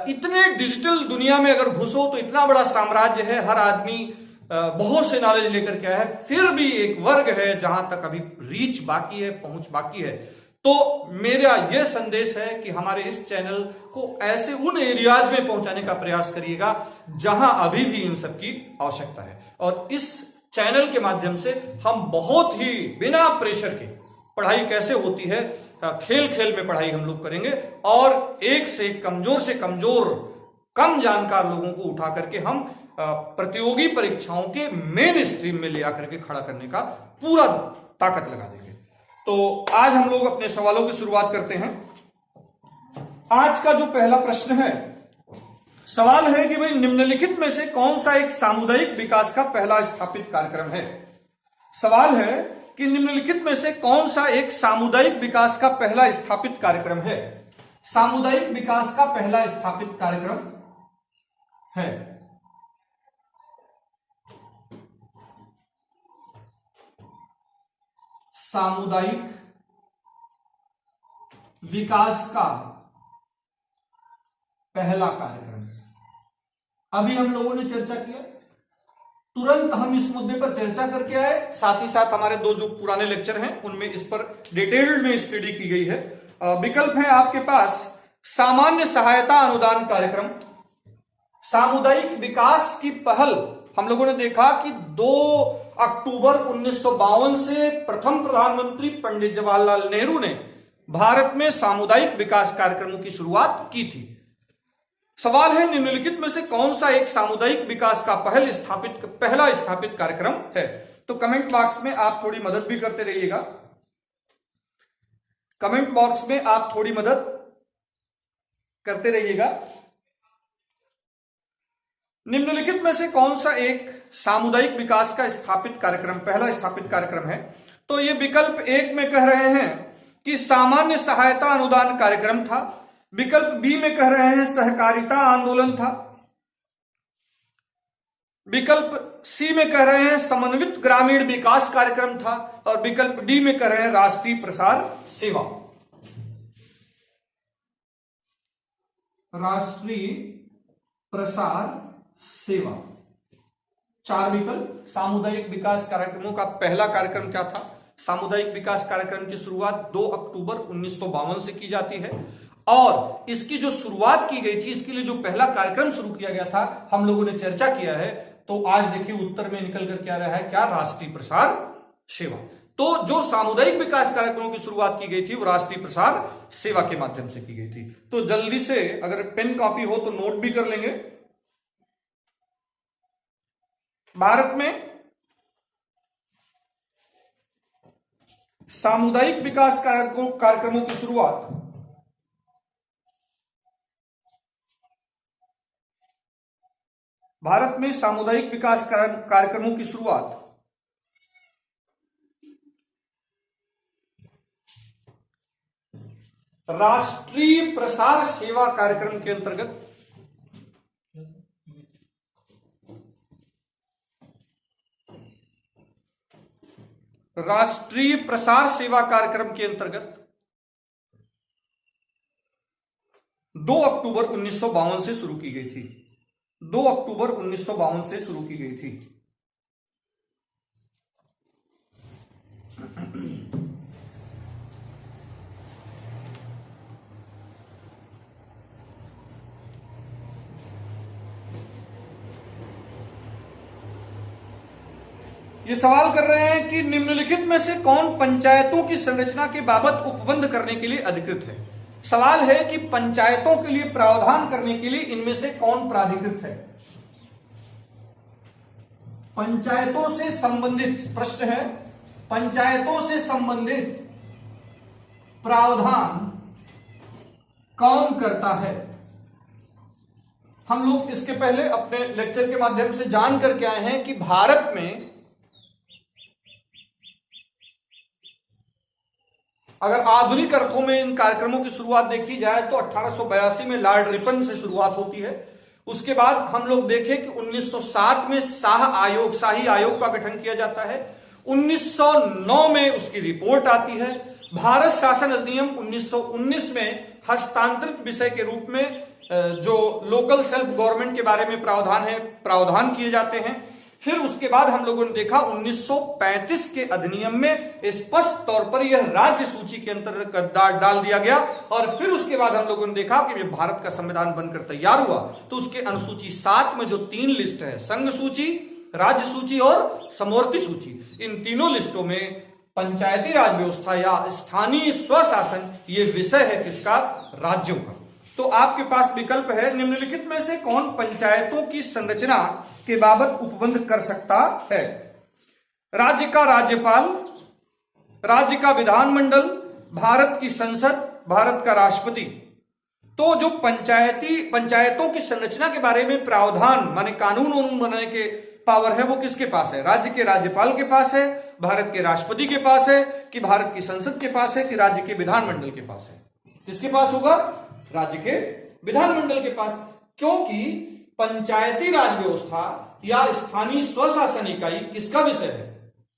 इतने डिजिटल दुनिया में अगर घुसो तो इतना बड़ा साम्राज्य है, हर आदमी बहुत से नॉलेज लेकर के आया है, फिर भी एक वर्ग है जहां तक अभी रीच बाकी है, पहुंच बाकी है। तो मेरा यह संदेश है कि हमारे इस चैनल को ऐसे उन एरियाज में पहुंचाने का प्रयास करिएगा जहां अभी भी इन सब की आवश्यकता है। और इस चैनल के माध्यम से हम बहुत ही बिना प्रेशर के, पढ़ाई कैसे होती है, खेल खेल में पढ़ाई हम लोग करेंगे, और एक से कमजोर कम जानकार लोगों को उठा करके हम प्रतियोगी परीक्षाओं के मेन स्ट्रीम में ले आकर के खड़ा करने का पूरा ताकत लगा देंगे। तो आज हम लोग अपने सवालों की शुरुआत करते हैं। आज का जो पहला प्रश्न है, सवाल है कि भाई निम्नलिखित में से कौन सा एक सामुदायिक विकास का पहला स्थापित कार्यक्रम है। सवाल है कि निम्नलिखित में से कौन सा एक सामुदायिक विकास का पहला स्थापित कार्यक्रम है। सामुदायिक विकास का पहला स्थापित कार्यक्रम है। सामुदायिक विकास का पहला कार्यक्रम। अभी हम लोगों ने चर्चा किया, तुरंत हम इस मुद्दे पर चर्चा करके आए, साथ ही साथ हमारे दो जो पुराने लेक्चर हैं उनमें इस पर डिटेल्ड में स्टडी की गई है। विकल्प है आपके पास सामान्य सहायता अनुदान कार्यक्रम, सामुदायिक विकास की पहल। हम लोगों ने देखा कि 2 अक्टूबर 1952 से प्रथम प्रधानमंत्री पंडित जवाहरलाल नेहरू ने भारत में सामुदायिक विकास कार्यक्रमों की शुरुआत की थी। सवाल है निम्नलिखित में से कौन सा एक सामुदायिक विकास का पहला स्थापित कार्यक्रम है। तो कमेंट बॉक्स में आप थोड़ी मदद भी करते रहिएगा, कमेंट बॉक्स में आप थोड़ी मदद करते रहिएगा। निम्नलिखित में से कौन सा एक सामुदायिक विकास का पहला स्थापित कार्यक्रम है। तो ये विकल्प 1 में कह रहे हैं कि सामान्य सहायता अनुदान कार्यक्रम था, विकल्प बी में कह रहे हैं सहकारिता आंदोलन था, विकल्प सी में कह रहे हैं समन्वित ग्रामीण विकास कार्यक्रम था, और विकल्प डी में कह रहे हैं राष्ट्रीय प्रसार सेवा। राष्ट्रीय प्रसार सेवा। 4 विकल्प। सामुदायिक विकास कार्यक्रमों का पहला कार्यक्रम क्या था। सामुदायिक विकास कार्यक्रम की शुरुआत 2 अक्टूबर 1952 से की जाती है, और इसकी जो शुरुआत की गई थी, इसके लिए जो पहला कार्यक्रम शुरू किया गया था, हम लोगों ने चर्चा किया है। तो आज देखिए उत्तर में निकल कर क्या रहा है, क्या, राष्ट्रीय प्रसार सेवा। तो जो सामुदायिक विकास कार्यक्रमों की शुरुआत की गई थी वो राष्ट्रीय प्रसार सेवा के माध्यम से की गई थी। तो जल्दी से अगर पेन कॉपी हो तो नोट भी कर लेंगे। भारत में सामुदायिक विकास कार्यक्रमों की शुरुआत भारत में सामुदायिक विकास कार्यक्रमों की शुरुआत राष्ट्रीय प्रसार सेवा कार्यक्रम के अंतर्गत राष्ट्रीय प्रसार सेवा कार्यक्रम के अंतर्गत 2 अक्टूबर 1952 से शुरू की गई थी। 2 अक्टूबर 1952 से शुरू की गई थी। ये सवाल कर रहे हैं कि निम्नलिखित में से कौन पंचायतों की संरचना के बाबत उपबंध करने के लिए अधिकृत है। सवाल है कि पंचायतों के लिए प्रावधान करने के लिए इनमें से कौन प्राधिकृत है। पंचायतों से संबंधित प्रश्न है, पंचायतों से संबंधित प्रावधान कौन करता है। हम लोग इसके पहले अपने लेक्चर के माध्यम से जान करके आए हैं कि भारत में अगर आधुनिक अर्थों में इन कार्यक्रमों की शुरुआत देखी जाए तो 1882 में लॉर्ड रिपन से शुरुआत होती है। उसके बाद हम लोग देखें कि 1907 में शाही आयोग का गठन किया जाता है। 1909 में उसकी रिपोर्ट आती है। भारत शासन अधिनियम 1919 में हस्तांतरित विषय के रूप में जो लोकल सेल्फ गवर्नमेंट के बारे में प्रावधान किए जाते हैं। फिर उसके बाद हम लोगों ने देखा 1935 के अधिनियम में स्पष्ट तौर पर यह राज्य सूची के अंतर्गत डाल दिया गया। और फिर उसके बाद हम लोगों ने देखा कि जब भारत का संविधान बनकर तैयार हुआ तो उसके अनुसूची 7 में जो 3 लिस्ट है, संघ सूची, राज्य सूची और समवर्ती सूची, इन तीनों लिस्टों में पंचायती राज व्यवस्था या स्थानीय स्वशासन ये विषय है किसका, राज्यों का। तो आपके पास विकल्प है निम्नलिखित में से कौन पंचायतों की संरचना के बाबत उपबंध कर सकता है। राज्य का राज्यपाल, राज्य का विधानमंडल, भारत की संसद, भारत का राष्ट्रपति। तो जो पंचायतों की संरचना के बारे में प्रावधान माने कानून बनाने के पावर है वो किसके पास है, राज्य के राज्यपाल के पास है, भारत के राष्ट्रपति के पास है, कि भारत की संसद के पास है, कि राज्य के विधानमंडल के पास है। किसके पास होगा, राज्य के विधानमंडल के पास। क्योंकि पंचायती राज व्यवस्था या स्थानीय स्वशासन इकाई किसका विषय है,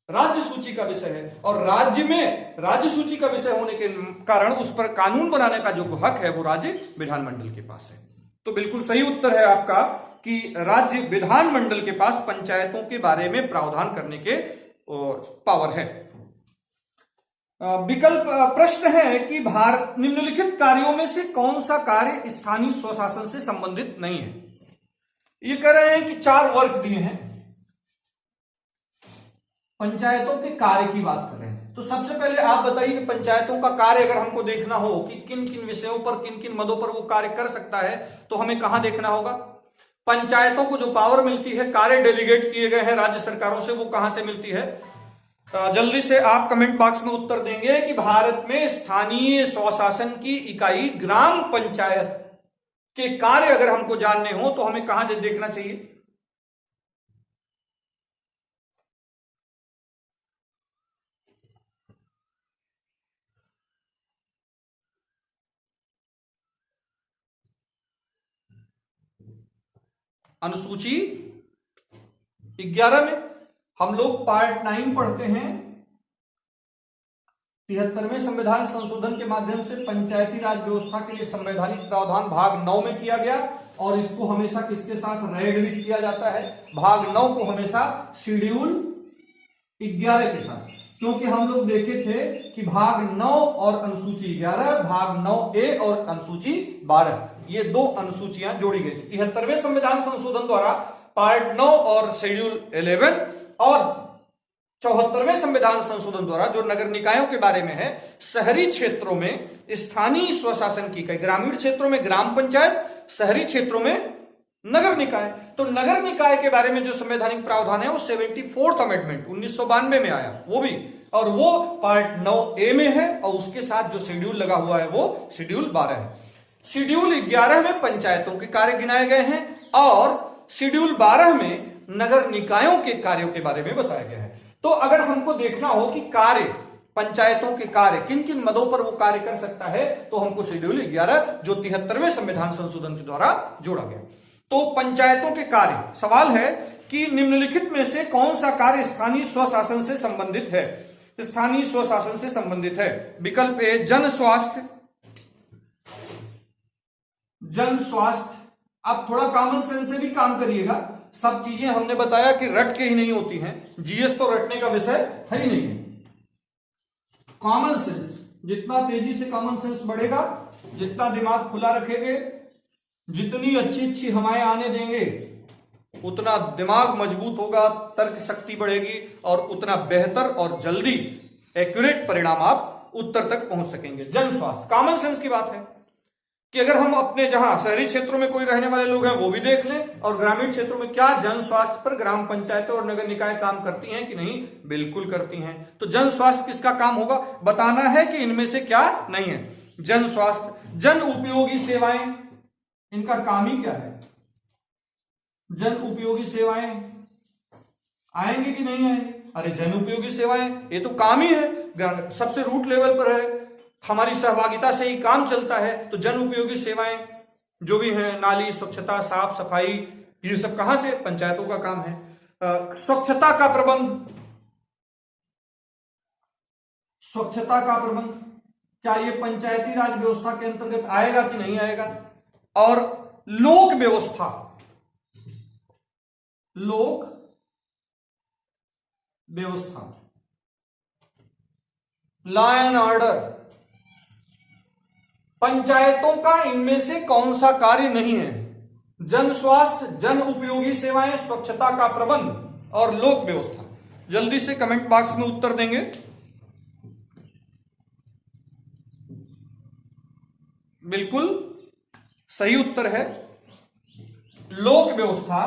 राज्य सूची का विषय है। और राज्य में राज्य सूची का विषय होने के कारण उस पर कानून बनाने का जो हक है वो राज्य विधानमंडल के पास है। तो बिल्कुल सही उत्तर है आपका कि राज्य विधानमंडल के पास पंचायतों के बारे में प्रावधान करने के पावर है। विकल्प प्रश्न है कि भारत निम्नलिखित कार्यों में से कौन सा कार्य स्थानीय स्वशासन से संबंधित नहीं है। ये कह रहे हैं कि 4 वर्ग दिए हैं, पंचायतों के कार्य की बात कर रहे हैं। तो सबसे पहले आप बताइए कि पंचायतों का कार्य अगर हमको देखना हो कि किन किन विषयों पर, किन किन मदों पर वो कार्य कर सकता है, तो हमें कहां देखना होगा। पंचायतों को जो पावर मिलती है, कार्य डेलीगेट किए गए हैं राज्य सरकारों से, वो कहां से मिलती है। जल्दी से आप कमेंट बॉक्स में उत्तर देंगे कि भारत में स्थानीय स्वशासन की इकाई ग्राम पंचायत के कार्य अगर हमको जानने हो तो हमें कहां देखना चाहिए। अनुसूची 11 में हम लोग पार्ट 9 पढ़ते हैं। 73वें संविधान संशोधन के माध्यम से पंचायती राज व्यवस्था के लिए संवैधानिक प्रावधान भाग 9 में किया गया और इसको हमेशा किसके साथ रेड विथ किया जाता है, भाग 9 को हमेशा शेड्यूल 11 के साथ। क्योंकि हम लोग देखे थे कि भाग 9 और अनुसूची 11, भाग 9A और अनुसूची 12, ये 2 अनुसूचियां जोड़ी गई थी 73वें संविधान संशोधन द्वारा। पार्ट 9 और शेड्यूल 11 और 74वें संविधान संशोधन द्वारा जो नगर निकायों के बारे में है, शहरी क्षेत्रों में स्थानीय स्वशासन की इकाई, ग्रामीण क्षेत्रों में ग्राम पंचायत, शहरी क्षेत्रों में नगर निकाय। तो नगर निकाय के बारे में जो संवैधानिक प्रावधान है वो 74th अमेंडमेंट 1992 में आया, वो भी, और वो पार्ट 9A में है, और उसके साथ जो शेड्यूल लगा हुआ है वो शेड्यूल 12 है। शेड्यूल 11 में पंचायतों के कार्य गिनाए गए हैं और शेड्यूल 12 में नगर निकायों के कार्यों के बारे में बताया गया है। तो अगर हमको देखना हो कि कार्य, पंचायतों के कार्य, किन किन मदों पर वो कार्य कर सकता है, तो हमको शेड्यूल 11 जो 73वें संविधान संशोधन के द्वारा जोड़ा गया। तो पंचायतों के कार्य, सवाल है कि निम्नलिखित में से कौन सा कार्य स्थानीय स्वशासन से संबंधित है? स्थानीय स्वशासन से संबंधित है। विकल्प ए जन स्वास्थ्य, जन स्वास्थ्य। आप थोड़ा कॉमन सेंस से भी काम करिएगा, सब चीजें हमने बताया कि रट के ही नहीं होती हैं, जीएस तो रटने का विषय है ही नहीं है। कॉमन सेंस, जितना तेजी से कॉमन सेंस बढ़ेगा, जितना दिमाग खुला रखेंगे, जितनी अच्छी अच्छी हवाएं आने देंगे, उतना दिमाग मजबूत होगा, तर्क शक्ति बढ़ेगी और उतना बेहतर और जल्दी एक्यूरेट परिणाम आप उत्तर तक पहुंच सकेंगे। जन स्वास्थ्य, कॉमन सेंस की बात है कि अगर हम अपने जहां शहरी क्षेत्रों में कोई रहने वाले लोग हैं वो भी देख लें, और ग्रामीण क्षेत्रों में क्या जन स्वास्थ्य पर ग्राम पंचायतें और नगर निकाय काम करती हैं कि नहीं? बिल्कुल करती हैं। तो जन स्वास्थ्य किसका काम होगा? बताना है कि इनमें से क्या नहीं है। जन स्वास्थ्य, जन उपयोगी सेवाएं, इनका काम ही क्या है? जन उपयोगी सेवाएं आएंगे कि नहीं आएंगे? अरे जन उपयोगी सेवाएं ये तो काम ही है, सबसे रूट लेवल पर है, हमारी सहभागिता से ही काम चलता है। तो जन उपयोगी सेवाएं जो भी हैं, नाली, स्वच्छता, साफ सफाई, ये सब कहां से? पंचायतों का काम है। स्वच्छता का प्रबंध, स्वच्छता का प्रबंध क्या ये पंचायती राज व्यवस्था के अंतर्गत आएगा कि नहीं आएगा? और लोक व्यवस्था, लोक व्यवस्था, लॉ एंड ऑर्डर, पंचायतों का इनमें से कौन सा कार्य नहीं है? जन स्वास्थ्य, जन उपयोगी सेवाएं, स्वच्छता का प्रबंध और लोक व्यवस्था। जल्दी से कमेंट बॉक्स में उत्तर देंगे। बिल्कुल सही उत्तर है लोक व्यवस्था।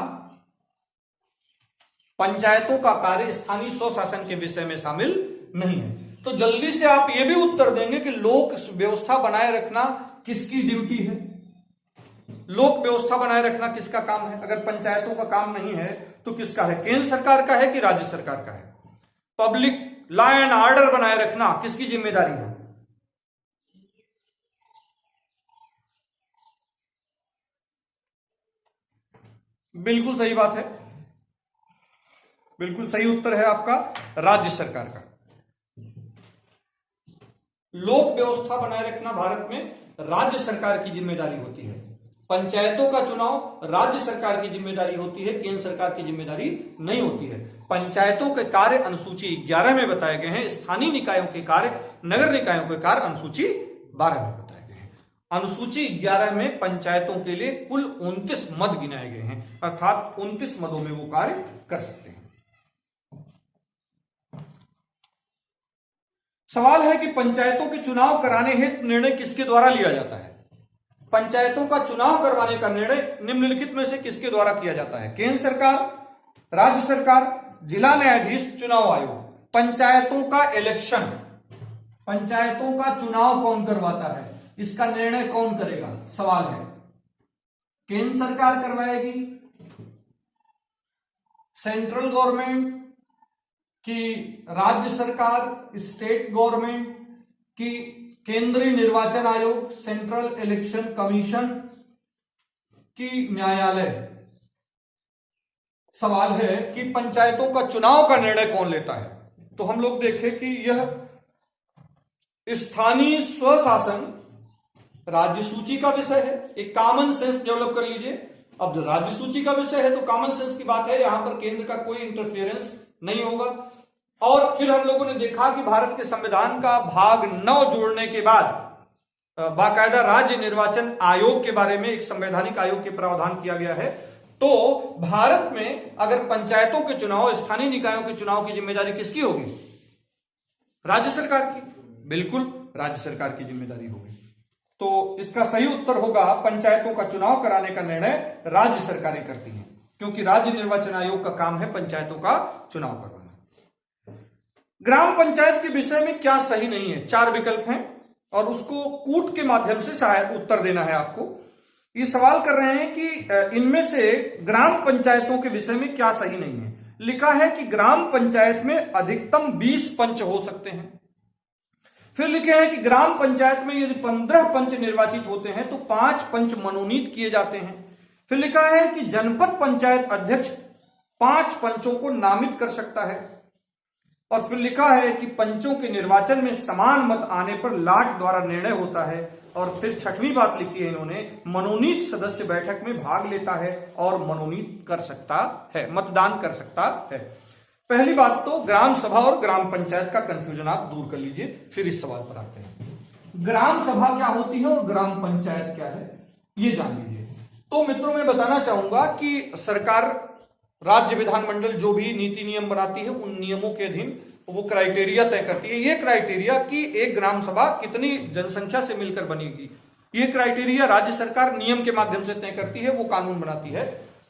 पंचायतों का कार्य स्थानीय स्वशासन के विषय में शामिल नहीं है। तो जल्दी से आप ये भी उत्तर देंगे कि लोक व्यवस्था बनाए रखना किसकी ड्यूटी है? लोक व्यवस्था बनाए रखना किसका काम है? अगर पंचायतों का काम नहीं है तो किसका है? केंद्र सरकार का है कि राज्य सरकार का है? पब्लिक लॉ एंड ऑर्डर बनाए रखना किसकी जिम्मेदारी है? बिल्कुल सही बात है, बिल्कुल सही उत्तर है आपका, राज्य सरकार का। लोक व्यवस्था बनाए रखना भारत में राज्य सरकार की जिम्मेदारी होती है। पंचायतों का चुनाव राज्य सरकार की जिम्मेदारी होती है, केंद्र सरकार की जिम्मेदारी नहीं होती है। पंचायतों के कार्य अनुसूची 11 में बताए गए हैं, स्थानीय निकायों के कार्य, नगर निकायों के कार्य अनुसूची 12 में बताए गए हैं। अनुसूची 11 में पंचायतों के लिए कुल 29 मद गिनाए गए हैं, अर्थात 29 मदों में वो कार्य कर सकते हैं। सवाल है कि पंचायतों के चुनाव कराने हेतु निर्णय किसके द्वारा लिया जाता है? पंचायतों का चुनाव करवाने का निर्णय निम्नलिखित में से किसके द्वारा किया जाता है? केंद्र सरकार, राज्य सरकार, जिला न्यायाधीश, चुनाव आयोग। पंचायतों का इलेक्शन, पंचायतों का चुनाव कौन करवाता है? इसका निर्णय कौन करेगा? सवाल है। केंद्र सरकार करवाएगी, सेंट्रल गवर्नमेंट की, राज्य सरकार, स्टेट गवर्नमेंट की, केंद्रीय निर्वाचन आयोग, सेंट्रल इलेक्शन कमीशन की, न्यायालय? सवाल है कि पंचायतों का चुनाव का निर्णय कौन लेता है? तो हम लोग देखें कि यह स्थानीय स्वशासन राज्य सूची का विषय है। एक कॉमन सेंस डेवलप कर लीजिए। अब जो राज्य सूची का विषय है तो कॉमन सेंस की बात है, यहां पर केंद्र का कोई इंटरफेरेंस नहीं होगा। और फिर हम लोगों ने देखा कि भारत के संविधान का भाग 9 जोड़ने के बाद बाकायदा राज्य निर्वाचन आयोग के बारे में एक संवैधानिक आयोग के प्रावधान किया गया है। तो भारत में अगर पंचायतों के चुनाव, स्थानीय निकायों के चुनाव की जिम्मेदारी किसकी होगी? राज्य सरकार की। बिल्कुल राज्य सरकार की जिम्मेदारी होगी। तो इसका सही उत्तर होगा पंचायतों का चुनाव कराने का निर्णय राज्य सरकारें करती हैं, क्योंकि राज्य निर्वाचन आयोग का काम है पंचायतों का चुनाव करवाना। ग्राम पंचायत के विषय में क्या सही नहीं है? 4 विकल्प हैं और उसको कूट के माध्यम से शायद उत्तर देना है आपको। ये सवाल कर रहे हैं कि इनमें से ग्राम पंचायतों के विषय में क्या सही नहीं है। लिखा है कि ग्राम पंचायत में अधिकतम 20 पंच हो सकते हैं। फिर लिखे हैं कि ग्राम पंचायत में यदि 15 पंच निर्वाचित होते हैं तो 5 पंच मनोनीत किए जाते हैं। फिर लिखा है कि जनपद पंचायत अध्यक्ष 5 पंचों को नामित कर सकता है। और फिर लिखा है कि पंचों के निर्वाचन में समान मत आने पर लाट द्वारा निर्णय होता है। और फिर 6वीं बात लिखी है इन्होंने, मनोनीत सदस्य बैठक में भाग लेता है और मनोनीत कर सकता है, मतदान कर सकता है। पहली बात तो ग्राम सभा और ग्राम पंचायत का कंफ्यूजन आप दूर कर लीजिए। फिर इस सवाल पर आते हैं। ग्राम सभा क्या होती है और ग्राम पंचायत क्या है, ये जान लीजिए। तो मित्रों मैं बताना चाहूंगा कि सरकार, राज्य विधानमंडल जो भी नीति नियम बनाती है उन नियमों के अधीन वो क्राइटेरिया तय करती है। ये क्राइटेरिया कि एक ग्राम सभा कितनी जनसंख्या से मिलकर बनेगी, ये क्राइटेरिया राज्य सरकार नियम के माध्यम से तय करती है, वो कानून बनाती है।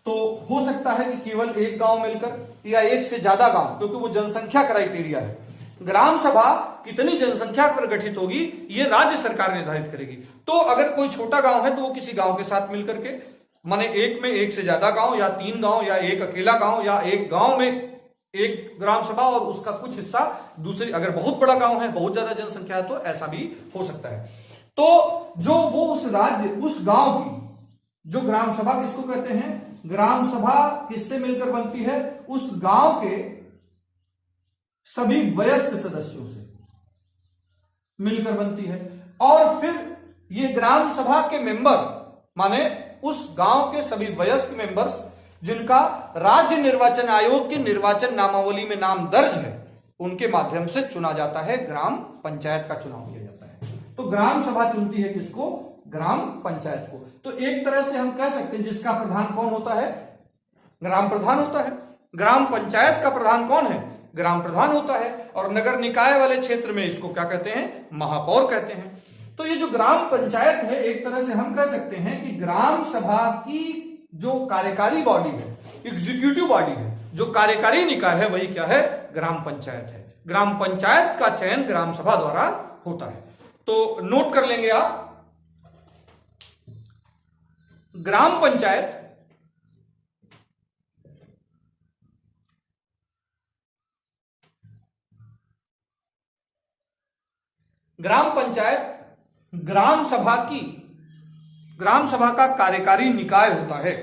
तो हो सकता है कि केवल एक गांव मिलकर या एक से ज्यादा गांव, क्योंकि वो जनसंख्या क्राइटेरिया है। ग्राम सभा कितनी जनसंख्या पर गठित होगी ये राज्य सरकार निर्धारित करेगी। तो अगर कोई छोटा गांव है तो वो किसी गांव के साथ मिलकर के, माने एक में एक से ज्यादा गांव या 3 गांव या एक अकेला गांव या एक गांव में एक ग्राम सभा और उसका कुछ हिस्सा दूसरी, अगर बहुत बड़ा गांव है, बहुत ज्यादा जनसंख्या है तो ऐसा भी हो सकता है। तो जो वो उस राज्य, उस गांव की जो ग्राम सभा किसको कहते हैं? ग्राम सभा किससे मिलकर बनती है? उस गांव के सभी वयस्क सदस्यों से मिलकर बनती है। और फिर ये ग्राम सभा के मेंबर, माने उस गांव के सभी वयस्क मेंबर्स जिनका राज्य निर्वाचन आयोग की निर्वाचन नामावली में नाम दर्ज है, उनके माध्यम से चुना जाता है। ग्राम पंचायत का चुनाव किया जाता है। तो ग्राम सभा चुनती है किसको? ग्राम पंचायत को। तो एक तरह से हम कह सकते हैं जिसका प्रधान कौन होता है? ग्राम प्रधान होता है। ग्राम पंचायत का प्रधान कौन है? ग्राम प्रधान होता है। और नगर निकाय वाले क्षेत्र में इसको क्या कहते हैं? महापौर कहते हैं। तो ये जो ग्राम पंचायत है, एक तरह से हम कह सकते हैं कि ग्राम सभा की जो कार्यकारी बॉडी है, एग्जीक्यूटिव बॉडी है, जो कार्यकारी निकाय है, वही क्या है? ग्राम पंचायत है। ग्राम पंचायत का चयन ग्राम सभा द्वारा होता है। तो नोट कर लेंगे आप, ग्राम पंचायत ग्राम सभा का कार्यकारी निकाय होता है।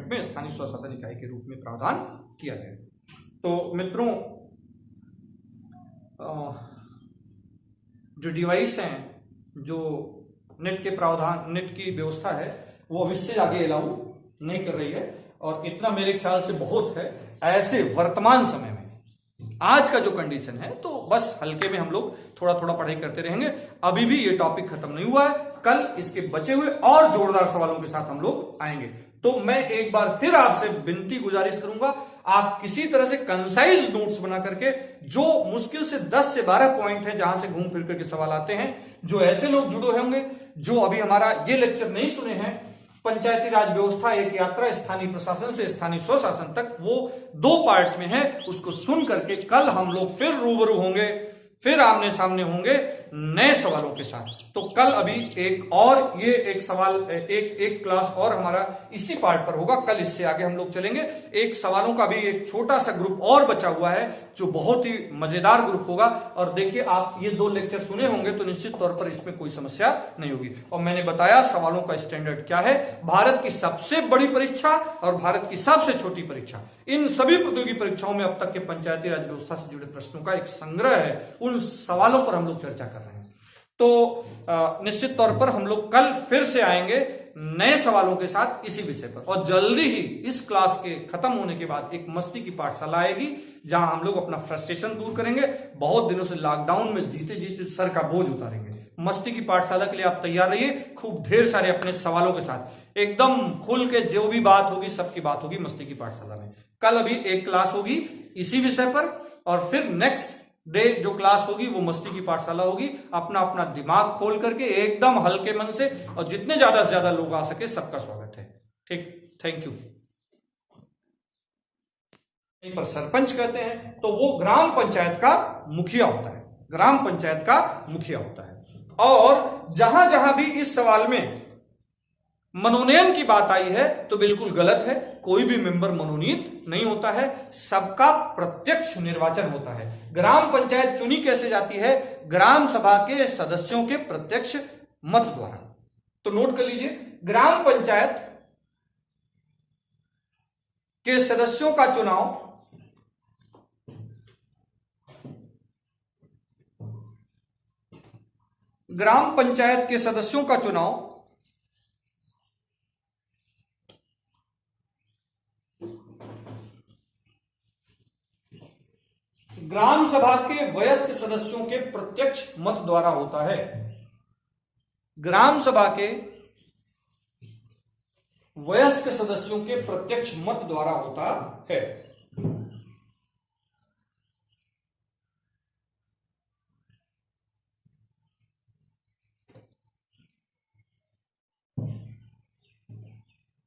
में स्थानीय स्वशासन इकाई के रूप में प्रावधान किया गया। तो मित्रों, जो डिवाइस हैं, जो नेट के प्रावधान, नेट की व्यवस्था है, वो अभी से आगे अलाउ नहीं कर रही है। और इतना मेरे ख्याल से बहुत है ऐसे वर्तमान समय में। आज का जो कंडीशन है, तो बस हल्के में हम लोग थोड़ा थोड़ा पढ़ाई करते रहेंगे। अभी भी ये टॉपिक खत्म नहीं हुआ है। कल इसके बचे हुए और जोरदार सवालों के साथ हम लोग आएंगे। तो मैं एक बार फिर आपसे विनती गुजारिश करूंगा, आप किसी तरह से कंसाइज नोट्स बना करके, जो मुश्किल से 10 से 12 पॉइंट है जहां से घूम फिर करके सवाल आते हैं, जो ऐसे लोग जुड़े होंगे जो अभी हमारा ये लेक्चर नहीं सुने हैं, पंचायती राज व्यवस्था एक यात्रा स्थानीय प्रशासन से स्थानीय स्वशासन तक, वो 2 पार्ट में है, उसको सुन करके कल हम लोग फिर रूबरू होंगे, फिर आमने सामने होंगे। नए सवालों के साथ। तो कल अभी एक सवाल एक क्लास और हमारा इसी पार्ट पर होगा। कल इससे आगे हम लोग चलेंगे। एक सवालों का भी एक छोटा सा ग्रुप और बचा हुआ है जो बहुत ही मजेदार ग्रुप होगा। और देखिए, आप ये 2 लेक्चर सुने होंगे तो निश्चित तौर पर इसमें कोई समस्या नहीं होगी। और मैंने बताया सवालों का स्टैंडर्ड क्या है। भारत की सबसे बड़ी परीक्षा और भारत की सबसे छोटी परीक्षा, इन सभी प्रतियोगी परीक्षाओं में अब तक के पंचायती राज व्यवस्था से जुड़े प्रश्नों का एक संग्रह है। उन सवालों पर हम लोग चर्चा कर रहे हैं। तो निश्चित तौर पर हम लोग कल फिर से आएंगे नए सवालों के साथ इसी विषय पर। और जल्दी ही इस क्लास के खत्म होने के बाद एक मस्ती की पाठशाला आएगी जहां हम लोग अपना फ्रस्ट्रेशन दूर करेंगे। बहुत दिनों से लॉकडाउन में जीते जीते सर का बोझ उतारेंगे। मस्ती की पाठशाला के लिए आप तैयार रहिए, खूब ढेर सारे अपने सवालों के साथ एकदम खुल के जो भी बात होगी सबकी बात होगी मस्ती की पाठशाला में। कल अभी एक क्लास होगी इसी विषय पर और फिर नेक्स्ट डे जो क्लास होगी वो मस्ती की पाठशाला होगी। अपना अपना दिमाग खोल करके एकदम हल्के मन से और जितने ज्यादा से ज्यादा लोग आ सके सबका स्वागत है। ठीक, थैंक यू। पर सरपंच कहते हैं तो वो ग्राम पंचायत का मुखिया होता है। ग्राम पंचायत का मुखिया होता है। और जहां जहां भी इस सवाल में मनोनयन की बात आई है तो बिल्कुल गलत है। कोई भी मेंबर मनोनीत नहीं होता है, सबका प्रत्यक्ष निर्वाचन होता है। ग्राम पंचायत चुनी कैसे जाती है? ग्राम सभा के सदस्यों के प्रत्यक्ष मत द्वारा। तो नोट कर लीजिए, ग्राम पंचायत के सदस्यों का चुनाव ग्राम पंचायत के सदस्यों का चुनाव ग्राम सभा के वयस्क सदस्यों के प्रत्यक्ष मत द्वारा होता है। ग्राम सभा के वयस्क सदस्यों के प्रत्यक्ष मत द्वारा होता है।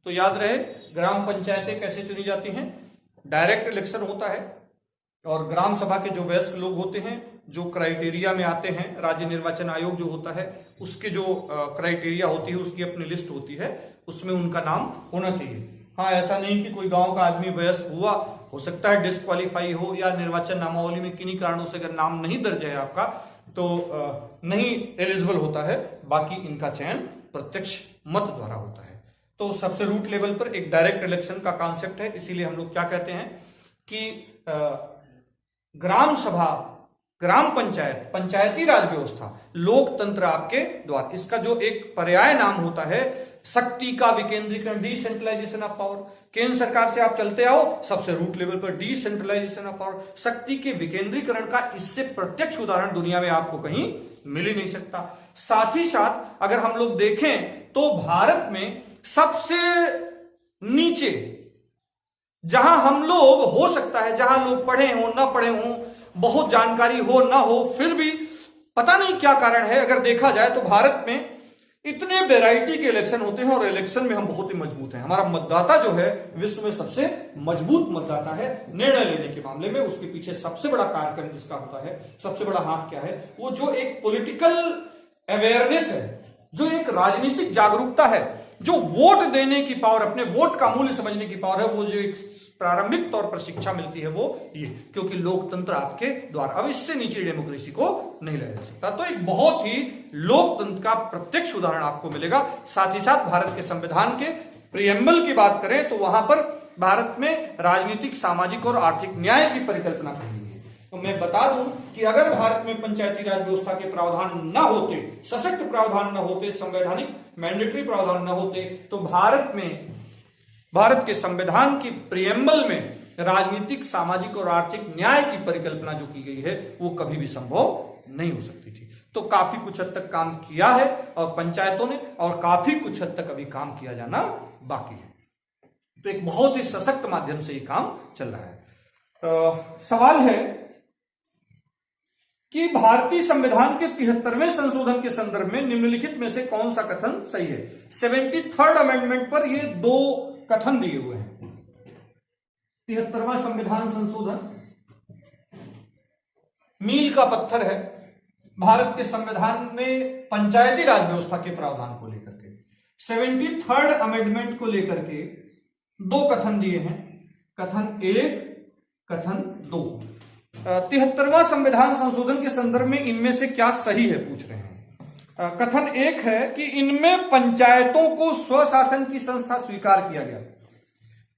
तो याद रहे, ग्राम पंचायतें कैसे चुनी जाती हैं? डायरेक्ट इलेक्शन होता है और ग्राम सभा के जो वयस्क लोग होते हैं, जो क्राइटेरिया में आते हैं, राज्य निर्वाचन आयोग जो होता है उसके जो क्राइटेरिया होती है उसकी अपनी लिस्ट होती है, उसमें उनका नाम होना चाहिए। हाँ, ऐसा नहीं कि कोई गांव का आदमी वयस्क हुआ, हो सकता है डिस्क्वालीफाई हो या निर्वाचन नामावली में किन्हीं कारणों से अगर नाम नहीं दर्ज है आपका तो नहीं एलिजिबल होता है। बाकी इनका चयन प्रत्यक्ष मत द्वारा होता है। तो सबसे रूट लेवल पर एक डायरेक्ट इलेक्शन का कॉन्सेप्ट है। इसीलिए हम लोग क्या कहते हैं कि ग्राम सभा, ग्राम पंचायत, पंचायती राज व्यवस्था, लोकतंत्र आपके द्वारा, इसका जो एक पर्याय नाम होता है शक्ति का विकेंद्रीकरण, डिसेंट्रलाइजेशन ऑफ पावर। केंद्र सरकार से आप चलते आओ, सबसे रूट लेवल पर डिसेंट्रलाइजेशन ऑफ पावर, शक्ति के विकेंद्रीकरण का इससे प्रत्यक्ष उदाहरण दुनिया में आपको कहीं मिल ही नहीं सकता। साथ ही साथ अगर हम लोग देखें तो भारत में सबसे नीचे जहां हम लोग, हो सकता है जहां लोग पढ़े हो ना पढ़े हो, बहुत जानकारी हो ना हो, फिर भी पता नहीं क्या कारण है, अगर देखा जाए तो भारत में इतने वैरायटी के इलेक्शन होते हैं और इलेक्शन में हम बहुत ही मजबूत हैं। हमारा मतदाता जो है विश्व में सबसे मजबूत मतदाता है निर्णय लेने के मामले में। उसके पीछे सबसे बड़ा कार्यक्रम जिसका होता है, सबसे बड़ा हाथ क्या है, वो जो एक पॉलिटिकल अवेयरनेस है, जो एक राजनीतिक जागरूकता है, जो वोट देने की पावर, अपने वोट का मूल्य समझने की पावर है, वो जो एक प्रारंभिक तौर पर शिक्षा मिलती है वो ये, क्योंकि लोकतंत्र आपके द्वारा, अब इससे नीचे डेमोक्रेसी को नहीं लाया जा सकता। तो एक बहुत ही लोकतंत्र का प्रत्यक्ष उदाहरण आपको मिलेगा। साथ ही साथ भारत के संविधान के प्रियम्बल की बात करें तो वहां पर भारत में राजनीतिक, सामाजिक और आर्थिक न्याय की परिकल्पना की गई है। तो मैं बता दूं कि अगर भारत में पंचायती राज व्यवस्था के प्रावधान न होते, सशक्त प्रावधान न होते, संवैधानिक मैंडेटरी प्रावधान न होते, तो भारत के संविधान की प्रियम्बल में राजनीतिक, सामाजिक और आर्थिक न्याय की परिकल्पना जो की गई है वो कभी भी संभव नहीं हो सकती थी। तो काफी कुछ हद तक काम किया है और पंचायतों ने, और काफी कुछ हद तक अभी काम किया जाना बाकी है। तो एक बहुत ही सशक्त माध्यम से ये काम चल रहा है। सवाल है कि भारतीय संविधान के 73वें संशोधन के संदर्भ में निम्नलिखित में से कौन सा कथन सही है? 73rd अमेंडमेंट पर ये 2 कथन दिए हुए हैं। 73वां संविधान संशोधन मील का पत्थर है, भारत के संविधान में पंचायती राज व्यवस्था के प्रावधान को लेकर के 73rd अमेंडमेंट को लेकर के दो कथन दिए हैं, कथन 1, कथन 2। 73वां संविधान संशोधन के संदर्भ में इनमें से क्या सही है पूछ रहे हैं। कथन 1 है कि इनमें पंचायतों को स्वशासन की संस्था स्वीकार किया गया।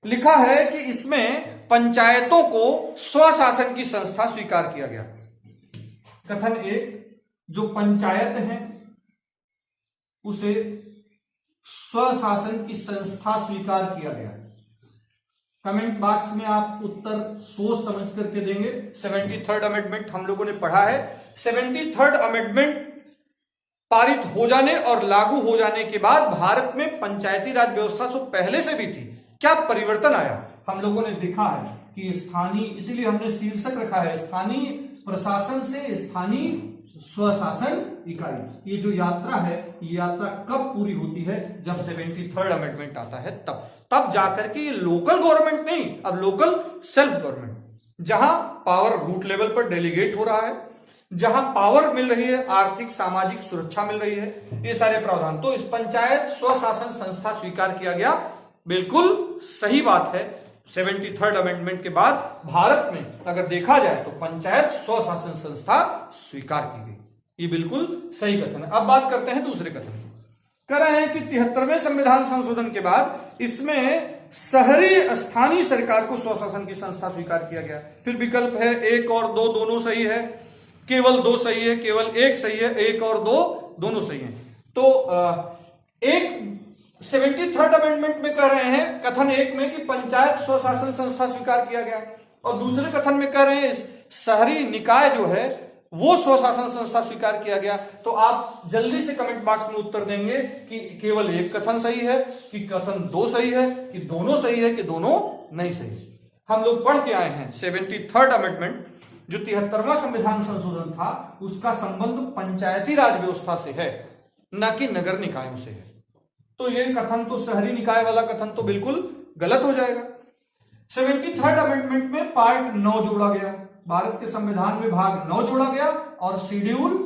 लिखा है कि इसमें पंचायतों को स्वशासन की संस्था स्वीकार किया गया। कथन 1, जो पंचायत है उसे स्वशासन की संस्था स्वीकार किया गया। कमेंट बॉक्स में आप उत्तर सोच समझ करके देंगे। 73rd अमेंडमेंट हम लोगों ने पढ़ा है। 73rd अमेंडमेंट पारित हो जाने और लागू हो जाने के बाद भारत में पंचायती राज व्यवस्था तो पहले से भी थी, क्या परिवर्तन आया हम लोगों ने देखा है कि स्थानीय, इसीलिए हमने शीर्षक रखा है स्थानीय प्रशासन से स्थानीय स्वशासन इकाई। ये जो यात्रा है, ये यात्रा कब पूरी होती है? जब 73rd अमेंडमेंट आता है तब जाकर के ये लोकल गवर्नमेंट नहीं, अब लोकल सेल्फ गवर्नमेंट, जहां पावर रूट लेवल पर डेलीगेट हो रहा है, जहां पावर मिल रही है, आर्थिक सामाजिक सुरक्षा मिल रही है, ये सारे प्रावधान। तो इस पंचायत स्वशासन संस्था स्वीकार किया गया, बिल्कुल सही बात है। 73rd अमेंडमेंट के बाद भारत में अगर देखा जाए तो पंचायत स्वशासन संस्था स्वीकार की गई, ये बिल्कुल सही कथन है। अब बात करते हैं दूसरे कथन की। कह रहे हैं कि 73वें संविधान संशोधन के बाद इसमें शहरी स्थानीय सरकार को स्वशासन की संस्था स्वीकार किया गया। फिर विकल्प है 1 और 2 दोनों सही है, केवल 2 सही है, केवल 1 सही है, 1 और 2 दोनों सही है। तो एक 73rd अमेंडमेंट में कह रहे हैं कथन 1 में कि पंचायत स्वशासन संस्था स्वीकार किया गया, और दूसरे कथन में कह रहे हैं शहरी निकाय जो है वो स्वशासन संस्था स्वीकार किया गया। तो आप जल्दी से कमेंट बॉक्स में उत्तर देंगे कि केवल एक कथन सही है, कि कथन 2 सही है, कि दोनों सही है, कि दोनों नहीं सही। हम लोग पढ़ के आए हैं 73rd अमेंडमेंट जो 73वां संविधान संशोधन था, उसका संबंध पंचायती राज व्यवस्था से है, न कि नगर निकायों से है। तो ये कथन तो शहरी निकाय वाला कथन तो बिल्कुल गलत हो जाएगा। 73rd अमेंडमेंट में पार्ट 9 जोड़ा गया, भारत के संविधान में भाग 9 जोड़ा गया और शेड्यूल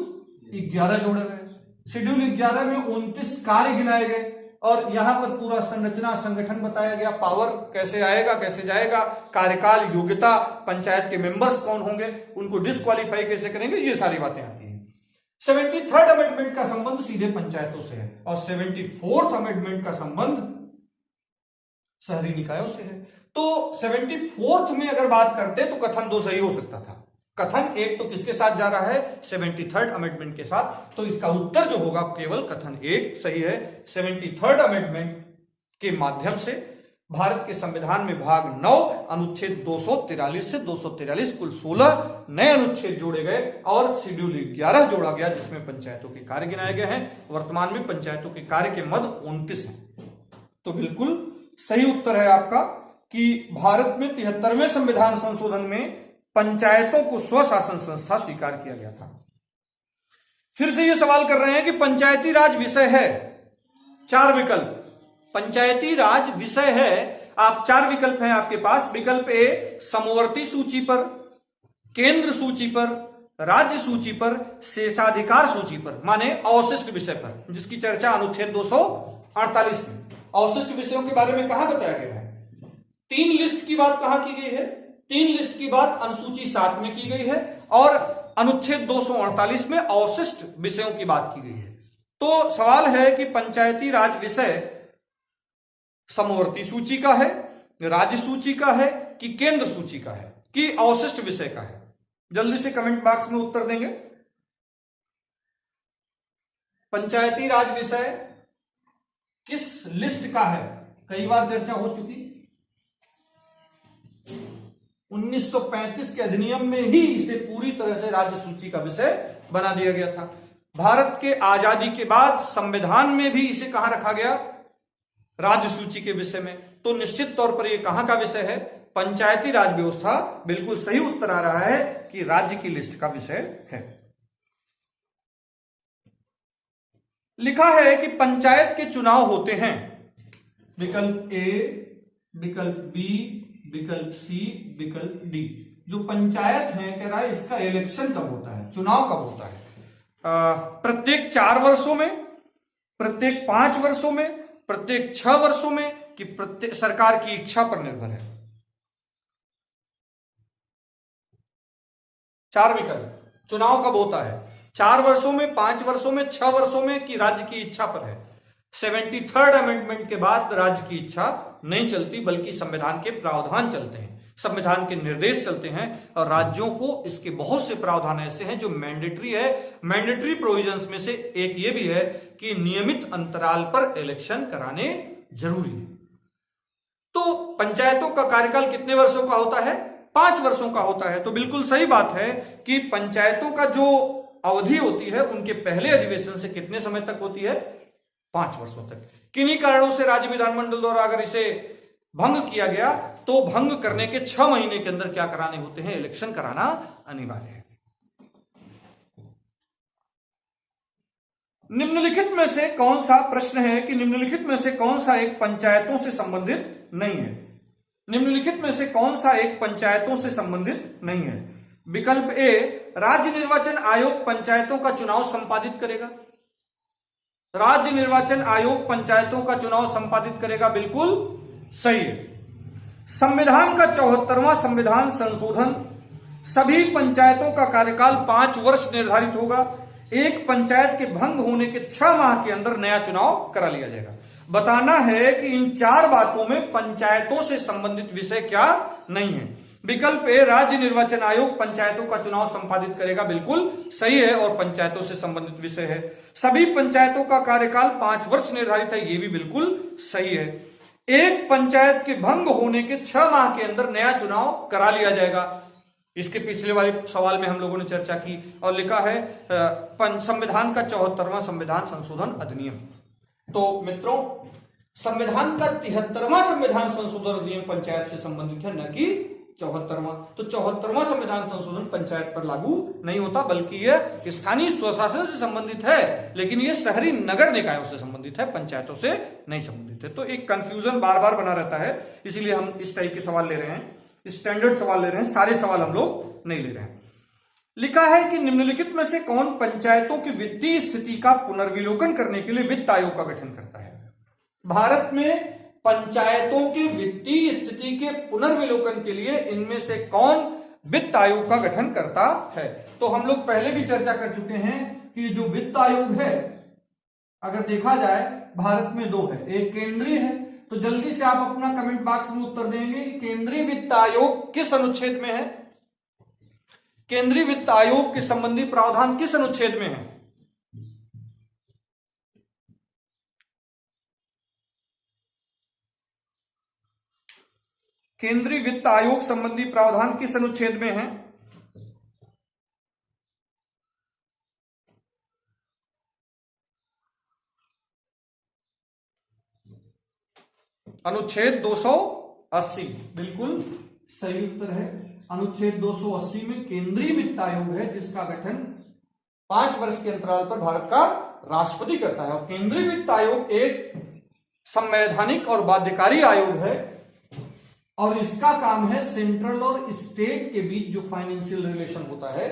11 जोड़ा गया। शेड्यूल 11 में 29 कार्य गिनाए गए और यहां पर पूरा संरचना संगठन बताया गया, पावर कैसे आएगा कैसे जाएगा, कार्यकाल, योग्यता, पंचायत के मेंबर्स कौन होंगे, उनको डिस्क्वालीफाई कैसे करेंगे, ये सारी बातें आती हैं। 73rd अमेंडमेंट का संबंध सीधे पंचायतों से है और 74th अमेंडमेंट का संबंध शहरी निकायों से है। तो 74th में अगर बात करते तो कथन 2 सही हो सकता था। कथन 1 तो किसके साथ जा रहा है? 73rd अमेंडमेंट के साथ। तो इसका उत्तर जो होगा केवल कथन 1 सही है। 73rd अमेंडमेंट के माध्यम से भारत के संविधान में भाग 9 अनुच्छेद 243 से 243 कुल 16 नए अनुच्छेद जोड़े गए और शेड्यूल 11 जोड़ा गया जिसमें पंचायतों के कार्य गिनाए गए हैं। वर्तमान में पंचायतों के कार्य के मद 29 हैं। तो बिल्कुल सही उत्तर है आपका कि भारत में 73वें संविधान संशोधन में पंचायतों को स्वशासन संस्था स्वीकार किया गया था। फिर से ये सवाल कर रहे हैं कि पंचायती राज विषय है, 4 विकल्प पंचायती राज विषय है। आप 4 विकल्प हैं आपके पास। विकल्प ए समवर्ती सूची पर, केंद्र सूची पर, राज्य सूची पर, शेषाधिकार सूची पर, माने अवशिष्ट विषय पर, जिसकी चर्चा अनुच्छेद 248 में अवशिष्ट विषयों के बारे में कहां बताया गया है। 3 लिस्ट की बात कहां की गई है? 3 लिस्ट की बात अनुसूची 7 में की गई है और अनुच्छेद 248 में अवशिष्ट विषयों की बात की गई है। तो सवाल है कि पंचायती राज विषय समवर्ती सूची का है, राज्य सूची का है, कि केंद्र सूची का है, कि अवशिष्ट विषय का है? जल्दी से कमेंट बॉक्स में उत्तर देंगे। पंचायती राज विषय किस लिस्ट का है? कई बार चर्चा हो चुकी। 1935 के अधिनियम में ही इसे पूरी तरह से राज्य सूची का विषय बना दिया गया था। भारत के आजादी के बाद संविधान में भी इसे कहां रखा गया? राज्य सूची के विषय में। तो निश्चित तौर पर यह कहां का विषय है? पंचायती राज व्यवस्था। बिल्कुल सही उत्तर आ रहा है कि राज्य की लिस्ट का विषय है। लिखा है कि पंचायत के चुनाव होते हैं। विकल्प ए, विकल्प बी, विकल्प सी, विकल्प डी। जो पंचायत है कह रहा है इसका इलेक्शन कब होता है, चुनाव कब होता है? प्रत्येक 4 वर्षों में, प्रत्येक 5 वर्षों में, प्रत्येक 6 वर्षों में, कि प्रत्येक सरकार की इच्छा पर निर्भर है? 4 विकल्प। चुनाव कब होता है? 4 वर्षों में, 5 वर्षों में, 6 वर्षों में, कि राज्य की इच्छा पर है? 73rd अमेंडमेंट के बाद राज्य की इच्छा नहीं चलती, बल्कि संविधान के प्रावधान चलते हैं, संविधान के निर्देश चलते हैं। और राज्यों को इसके बहुत से प्रावधान ऐसे हैं जो मैंडेटरी है। मैंडेटरी प्रोविजंस में से एक ये भी है कि नियमित अंतराल पर इलेक्शन कराने जरूरी है। तो पंचायतों का कार्यकाल कितने वर्षों का होता है? 5 वर्षों का होता है। तो बिल्कुल सही बात है कि पंचायतों का जो अवधि होती है उनके पहले अधिवेशन से कितने समय तक होती है? 5 वर्षों तक। किन्हीं कारणों से राज्य विधानमंडल द्वारा अगर इसे भंग किया गया तो भंग करने के 6 महीने के अंदर क्या कराने होते हैं? इलेक्शन कराना अनिवार्य है। निम्नलिखित में से कौन सा, प्रश्न है कि निम्नलिखित में से कौन सा एक पंचायतों से संबंधित नहीं है? निम्नलिखित में से कौन सा एक पंचायतों से संबंधित नहीं है? विकल्प ए, राज्य निर्वाचन आयोग पंचायतों का चुनाव संपादित करेगा। राज्य निर्वाचन आयोग पंचायतों का चुनाव संपादित करेगा, बिल्कुल सही है। संविधान का 74वां संविधान संशोधन, सभी पंचायतों का कार्यकाल 5 वर्ष निर्धारित होगा। एक पंचायत के भंग होने के 6 माह के अंदर नया चुनाव करा लिया जाएगा। बताना है कि इन 4 बातों में पंचायतों से संबंधित विषय क्या नहीं है? विकल्प ए, राज्य निर्वाचन आयोग पंचायतों का चुनाव संपादित करेगा, बिल्कुल सही है और पंचायतों से संबंधित विषय है। सभी पंचायतों का कार्यकाल 5 वर्ष निर्धारित है, यह भी बिल्कुल सही है। एक पंचायत के भंग होने के 6 माह के अंदर नया चुनाव करा लिया जाएगा। इसके पिछले वाले सवाल में हम लोगों ने चर्चा की और लिखा है संविधान का 74वां संविधान संशोधन अधिनियम। तो मित्रों, संविधान का 73वां संविधान संशोधन अधिनियम पंचायत से संबंधित है, न कि 74वां। तो 74वां संविधान संशोधन पंचायत पर लागू नहीं होता, बल्कि यह स्थानीय स्वशासन से संबंधित है, लेकिन यह शहरी नगर निकायों से संबंधित है, पंचायतों से नहीं संबंधित है। तो एक कंफ्यूजन बार बार बना रहता है, इसीलिए हम इस टाइप के सवाल ले रहे हैं, स्टैंडर्ड सवाल ले रहे हैं, सारे सवाल हम लोग नहीं ले रहे हैं। लिखा है कि निम्नलिखित में से कौन पंचायतों की वित्तीय स्थिति का पुनर्विलोकन करने के लिए वित्त आयोग का गठन करता है? भारत में पंचायतों की वित्तीय स्थिति के पुनर्विलोकन के लिए इनमें से कौन वित्त आयोग का गठन करता है? तो हम लोग पहले भी चर्चा कर चुके हैं कि जो वित्त आयोग है, अगर देखा जाए भारत में 2 है, एक केंद्रीय है। तो जल्दी से आप अपना कमेंट बॉक्स में उत्तर देंगे कि केंद्रीय वित्त आयोग किस अनुच्छेद में है? केंद्रीय वित्त आयोग के संबंधी प्रावधान किस अनुच्छेद में है? केंद्रीय वित्त आयोग संबंधी प्रावधान किस अनुच्छेद में है? अनुच्छेद 280, बिल्कुल सही उत्तर है। अनुच्छेद 280 में केंद्रीय वित्त आयोग है, जिसका गठन 5 वर्ष के अंतराल पर भारत का राष्ट्रपति करता है। और केंद्रीय वित्त आयोग एक संवैधानिक और बाध्यकारी आयोग है और इसका काम है सेंट्रल और स्टेट के बीच जो फाइनेंशियल रिलेशन होता है,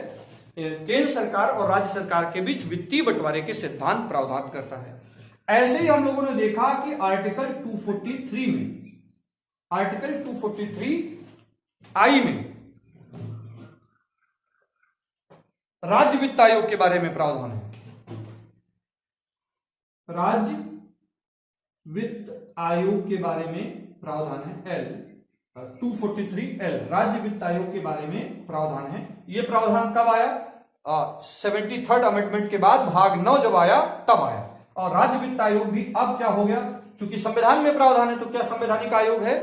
केंद्र सरकार और राज्य सरकार के बीच वित्तीय बंटवारे के सिद्धांत प्रावधान करता है। ऐसे ही हम लोगों ने देखा कि आर्टिकल 243 में, आर्टिकल 243I में राज्य वित्त आयोग के बारे में प्रावधान है। राज्य वित्त आयोग के बारे में प्रावधान है, L 243L, राज्य वित्त आयोग के बारे में प्रावधान है। यह प्रावधान कब आया? 73rd अमेंडमेंट के बाद भाग 9 जब आया तब आया। और राज्य वित्त आयोग भी अब क्या हो गया, क्योंकि संविधान में प्रावधान है तो क्या संवैधानिक आयोग है?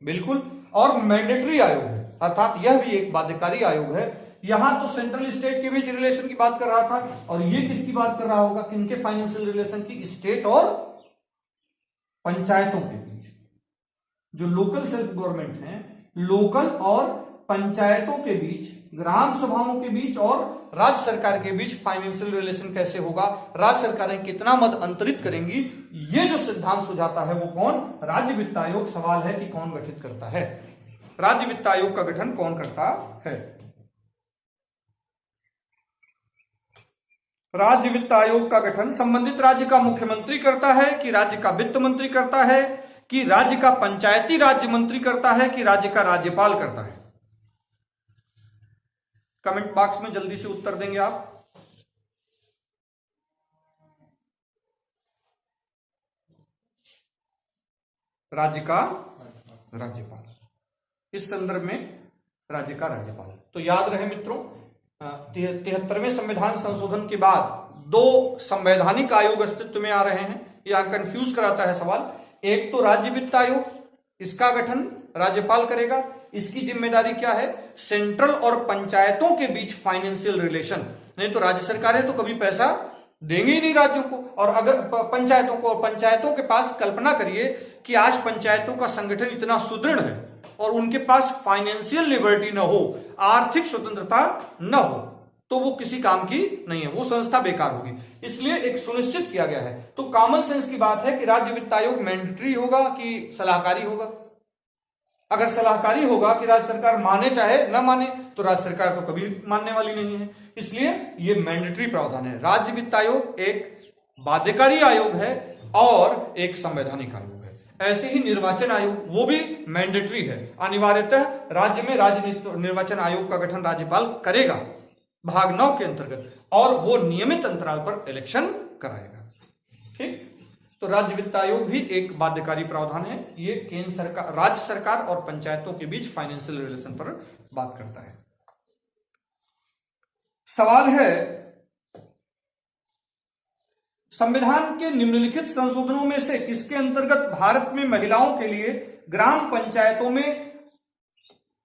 बिल्कुल। और मैंडेटरी आयोग है, अर्थात यह भी एक बाध्यकारी आयोग है। यहां तो सेंट्रल स्टेट के बीच रिलेशन की बात कर रहा था, और ये किसकी बात कर रहा होगा? किनके फाइनेंशियल रिलेशन की? स्टेट और पंचायतों के बीच। जो लोकल सेल्फ गवर्नमेंट है, लोकल और पंचायतों के बीच, ग्राम सभाओं के बीच और राज्य सरकार के बीच फाइनेंशियल रिलेशन कैसे होगा, राज्य सरकारें कितना मद अंतरित करेंगी, ये जो सिद्धांत सुझाता है वो कौन? राज्य वित्त आयोग। सवाल है कि कौन गठित करता है? राज्य वित्त आयोग का गठन कौन करता है? राज्य वित्त आयोग का गठन संबंधित राज्य का मुख्यमंत्री करता है कि राज्य का वित्त मंत्री करता है कि राज्य का पंचायती राज्य मंत्री करता है कि राज्य का राज्यपाल करता है? कमेंट बॉक्स में जल्दी से उत्तर देंगे आप। राज्य का राज्यपाल, इस संदर्भ में राज्य का राज्यपाल। तो याद रहे मित्रों, 73वें संविधान संशोधन के बाद 2 संवैधानिक आयोग अस्तित्व में आ रहे हैं। यह कंफ्यूज कराता है सवाल। एक तो राज्य वित्त आयोग, इसका गठन राज्यपाल करेगा। इसकी जिम्मेदारी क्या है? सेंट्रल और पंचायतों के बीच फाइनेंशियल रिलेशन। नहीं तो राज्य सरकारें तो कभी पैसा देंगे ही नहीं राज्यों को, और अगर पंचायतों को, और पंचायतों के पास कल्पना करिए कि आज पंचायतों का संगठन इतना सुदृढ़ है और उनके पास फाइनेंशियल लिबर्टी न हो, आर्थिक स्वतंत्रता न हो, तो वो किसी काम की नहीं है, वो संस्था बेकार होगी। इसलिए एक सुनिश्चित किया गया है। तो कॉमन सेंस की बात है कि राज्य वित्त आयोग मैंडेटरी होगा कि सलाहकारी होगा। अगर सलाहकारी होगा कि राज्य सरकार माने चाहे न माने, तो राज्य सरकार तो कभी मानने वाली नहीं है, इसलिए ये मैंडेटरी प्रावधान है। राज्य वित्त आयोग एक बाध्यकारी आयोग है और एक संवैधानिक आयोग है। ऐसे ही निर्वाचन आयोग, वो भी मैंडेटरी है, अनिवार्यतः राज्य में राज्य निर्वाचन आयोग का गठन राज्यपाल करेगा भाग 9 के अंतर्गत, और वो नियमित अंतराल पर इलेक्शन कराएगा। ठीक, तो राज्य वित्त आयोग भी एक बाध्यकारी प्रावधान है। ये केंद्र सरकार, राज्य सरकार और पंचायतों के बीच फाइनेंशियल रिलेशन पर बात करता है। सवाल है, संविधान के निम्नलिखित संशोधनों में से किसके अंतर्गत भारत में महिलाओं के लिए ग्राम पंचायतों में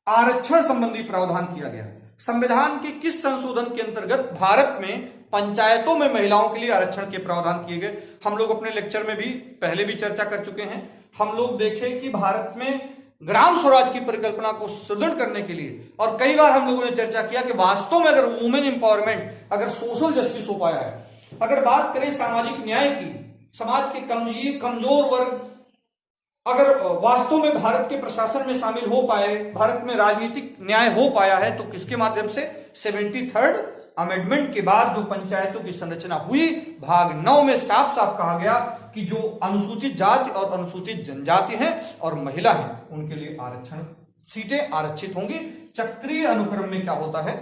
आरक्षण संबंधी प्रावधान किया गया है? संविधान के किस संशोधन के अंतर्गत भारत में पंचायतों में महिलाओं के लिए आरक्षण के प्रावधान किए गए? हम लोग अपने लेक्चर में भी पहले भी चर्चा कर चुके हैं। हम लोग देखें कि भारत में ग्राम स्वराज की परिकल्पना को सुदृढ़ करने के लिए, और कई बार हम लोगों ने चर्चा किया कि वास्तव में अगर वुमेन एम्पावरमेंट, अगर सोशल जस्टिस हो पाया है, अगर बात करें सामाजिक न्याय की, समाज के कमजोर वर्ग अगर वास्तव में भारत के प्रशासन में शामिल हो पाए, भारत में राजनीतिक न्याय हो पाया है, तो किसके माध्यम से? 73rd अमेंडमेंट के बाद जो पंचायतों की संरचना हुई, भाग 9 में साफ साफ कहा गया कि जो अनुसूचित जाति और अनुसूचित जनजाति हैं और महिला हैं, उनके लिए आरक्षण सीटें आरक्षित होंगी। चक्रीय अनुक्रम में क्या होता है,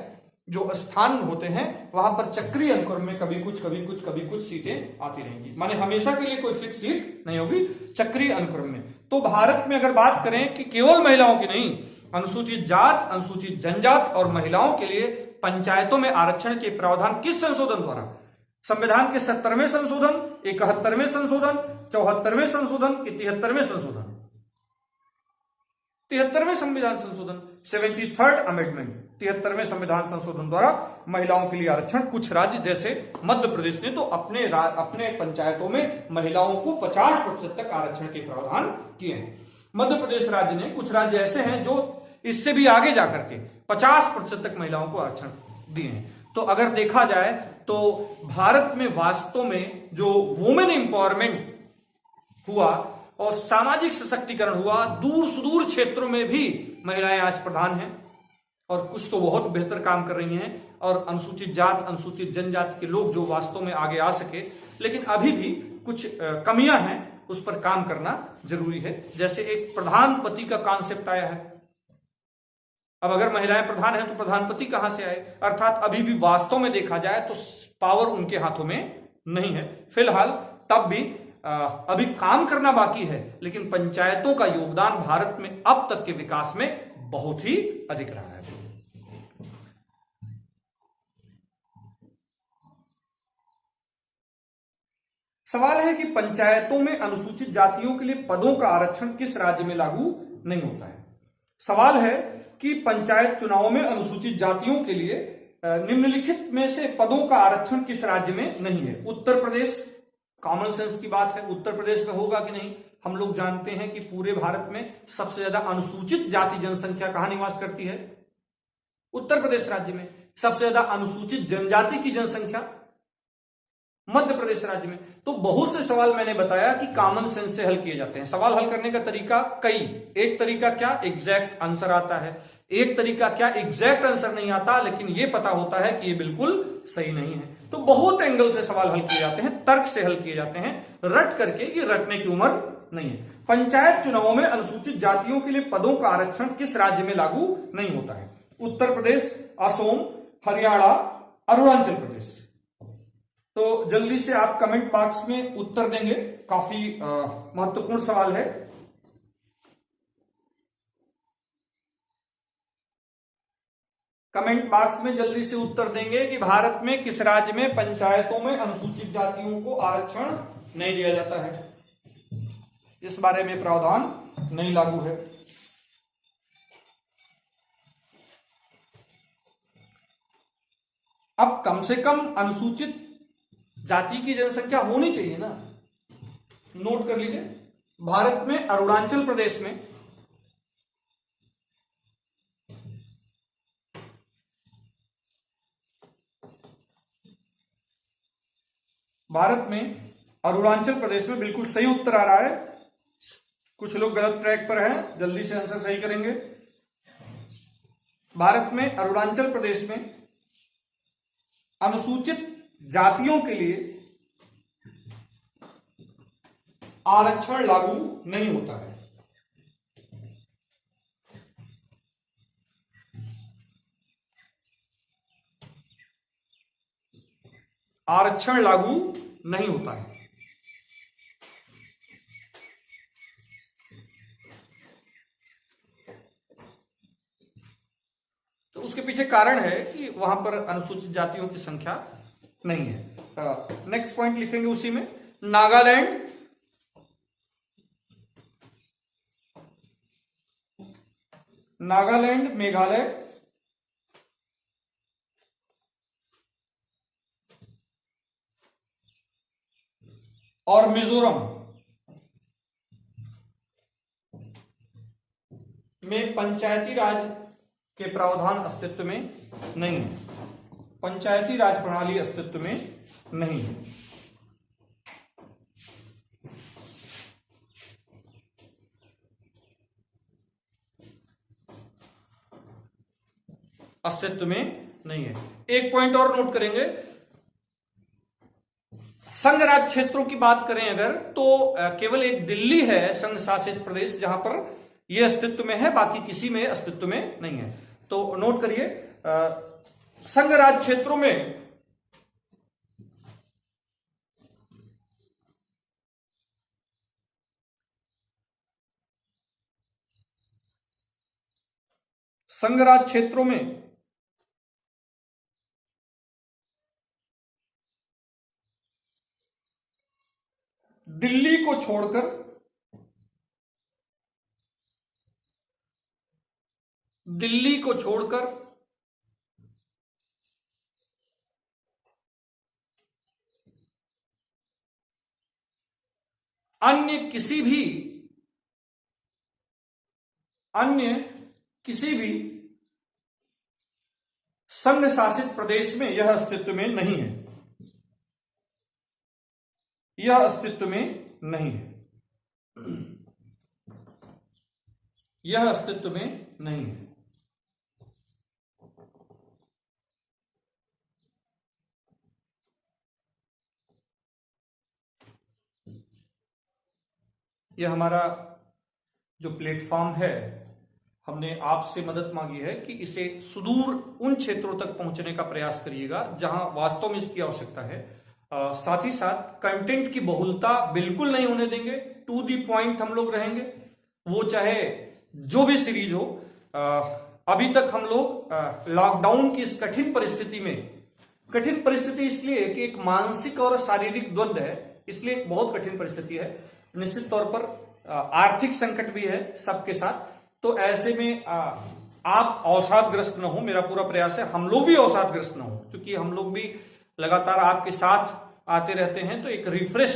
जो स्थान होते हैं वहां पर चक्रीय अनुक्रम में कभी कुछ सीटें आती रहेंगी, माने हमेशा के लिए कोई फिक्स सीट नहीं होगी, चक्रीय अनुक्रम में। तो भारत में अगर बात करें कि केवल महिलाओं की नहीं, अनुसूचित जात, अनुसूचित जनजात और महिलाओं के लिए पंचायतों में आरक्षण के प्रावधान किस संशोधन द्वारा? संविधान के 70वें संशोधन, 71वें संशोधन, 74वें संशोधन कि 73वें संशोधन? 73वें संविधान संशोधन, 73rd अमेंडमेंट, 73वें संविधान संशोधन द्वारा महिलाओं के लिए आरक्षण। कुछ राज्य जैसे मध्य प्रदेश ने तो अपने पंचायतों में महिलाओं को 50% तक आरक्षण के प्रावधान किए हैं। मध्य प्रदेश राज्य ने, कुछ राज्य ऐसे हैं जो इससे भी आगे जाकर के 50% तक महिलाओं को आरक्षण दिए हैं। तो अगर देखा जाए तो भारत में वास्तव में जो वुमेन एम्पावरमेंट हुआ और सामाजिक सशक्तिकरण हुआ, दूर सुदूर क्षेत्रों में भी महिलाएं आज प्रधान हैं, और कुछ तो बहुत बेहतर काम कर रही हैं, और अनुसूचित जात, अनुसूचित जनजाति के लोग जो वास्तव में आगे आ सके, लेकिन अभी भी कुछ कमियां हैं, उस पर काम करना जरूरी है। जैसे एक प्रधानपति का कॉन्सेप्ट आया है, अब अगर महिलाएं प्रधान हैं तो प्रधानपति कहां से आए? अर्थात अभी भी वास्तव में देखा जाए तो पावर उनके हाथों में नहीं है फिलहाल। तब भी अभी काम करना बाकी है, लेकिन पंचायतों का योगदान भारत में अब तक के विकास में बहुत ही अधिक रहा है। सवाल है कि पंचायतों में अनुसूचित जातियों के लिए पदों का आरक्षण किस राज्य में लागू नहीं होता है? सवाल है कि पंचायत चुनाव में अनुसूचित जातियों के लिए निम्नलिखित में से पदों का आरक्षण किस राज्य में नहीं है? उत्तर प्रदेश, कॉमन सेंस की बात है, उत्तर प्रदेश में होगा कि नहीं? हम लोग जानते हैं कि पूरे भारत में सबसे ज्यादा अनुसूचित जाति जनसंख्या कहां निवास करती है? उत्तर प्रदेश राज्य में। सबसे ज्यादा अनुसूचित जनजाति की जनसंख्या मध्य प्रदेश राज्य में। तो बहुत से सवाल मैंने बताया कि कॉमन सेंस से हल किए जाते हैं। सवाल हल करने का तरीका कई, एक तरीका क्या, एग्जैक्ट आंसर आता है, एक तरीका क्या, एग्जैक्ट आंसर नहीं आता, लेकिन यह पता होता है कि यह बिल्कुल सही नहीं है। तो बहुत एंगल से सवाल हल किए जाते हैं, तर्क से हल किए जाते हैं, रट करके, ये रटने की उम्र नहीं है। पंचायत चुनावों में अनुसूचित जातियों के लिए पदों का आरक्षण किस राज्य में लागू नहीं होता है? उत्तर प्रदेश, असम, हरियाणा, अरुणाचल प्रदेश। तो जल्दी से आप कमेंट बॉक्स में उत्तर देंगे, काफी महत्वपूर्ण सवाल है। कमेंट बॉक्स में जल्दी से उत्तर देंगे कि भारत में किस राज्य में पंचायतों में अनुसूचित जातियों को आरक्षण नहीं दिया जाता है, इस बारे में प्रावधान नहीं लागू है। अब कम से कम अनुसूचित जाति की जनसंख्या होनी चाहिए ना। नोट कर लीजिए, भारत में अरुणाचल प्रदेश में अरुणाचल प्रदेश में बिल्कुल सही उत्तर आ रहा है। कुछ लोग गलत ट्रैक पर हैं, जल्दी से आंसर सही करेंगे। भारत में अरुणाचल प्रदेश में अनुसूचित जातियों के लिए आरक्षण लागू नहीं होता है। आरक्षण लागू नहीं होता है। तो उसके पीछे कारण है कि वहां पर अनुसूचित जातियों की संख्या नहीं है। नेक्स्ट पॉइंट लिखेंगे उसी में, नागालैंड, मेघालय, और मिजोरम में पंचायती राज के प्रावधान अस्तित्व में नहीं है। पंचायती राज प्रणाली अस्तित्व में नहीं है। अस्तित्व में नहीं है। एक पॉइंट और नोट करेंगे, संघ राज्य क्षेत्रों की बात करें अगर, तो केवल एक दिल्ली है संघ शासित प्रदेश जहां पर यह अस्तित्व में है, बाकी किसी में अस्तित्व में नहीं है। तो नोट करिए, संघ राज्य क्षेत्रों में दिल्ली को छोड़कर अन्य किसी भी संघ शासित प्रदेश में यह अस्तित्व में नहीं है। यह अस्तित्व में नहीं है। यह अस्तित्व में नहीं है। यह हमारा जो प्लेटफॉर्म है, हमने आपसे मदद मांगी है कि इसे सुदूर उन क्षेत्रों तक पहुंचने का प्रयास करिएगा जहां वास्तव में इसकी आवश्यकता है। साथ ही साथ कंटेंट की बहुलता बिल्कुल नहीं होने देंगे, टू दी पॉइंट हम लोग रहेंगे, वो चाहे जो भी सीरीज हो। अभी तक हम लोग लॉकडाउन की इस कठिन परिस्थिति इसलिए कि एक मानसिक और शारीरिक द्वंद्व है, इसलिए एक बहुत कठिन परिस्थिति है। निश्चित तौर पर आर्थिक संकट भी है सबके साथ, तो ऐसे में आप अवसादग्रस्त न हो, मेरा पूरा प्रयास है हम लोग भी अवसादग्रस्त न हो, क्योंकि हम लोग भी लगातार आपके साथ आते रहते हैं। तो एक रिफ्रेश,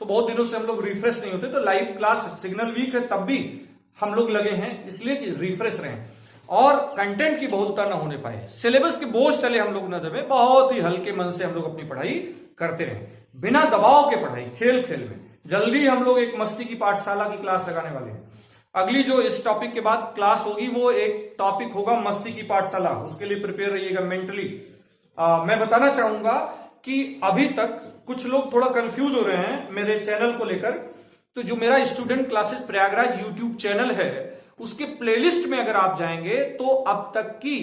तो बहुत दिनों से हम लोग रिफ्रेश नहीं होते, तो लाइव क्लास सिग्नल वीक है तब भी हम लोग लगे हैं, इसलिए कि रिफ्रेश रहें और कंटेंट की बहुलता ना होने पाए, सिलेबस के बोझ तले हम लोग न दबे, बहुत ही हल्के मन से हम लोग अपनी पढ़ाई करते रहें, बिना दबाव के पढ़ाई, खेल खेल में। जल्दी हम लोग एक मस्ती की पाठशाला की क्लास लगाने वाले हैं। अगली जो इस टॉपिक के बाद क्लास होगी वो एक टॉपिक होगा मस्ती की पाठशाला, उसके लिए प्रिपेयर रहिएगा मेंटली। मैं बताना चाहूंगा कि अभी तक कुछ लोग थोड़ा कंफ्यूज हो रहे हैं मेरे चैनल को लेकर। तो जो मेरा student classes Prayagraj YouTube channel है, उसके प्लेलिस्ट में अगर आप जाएंगे तो अब तक की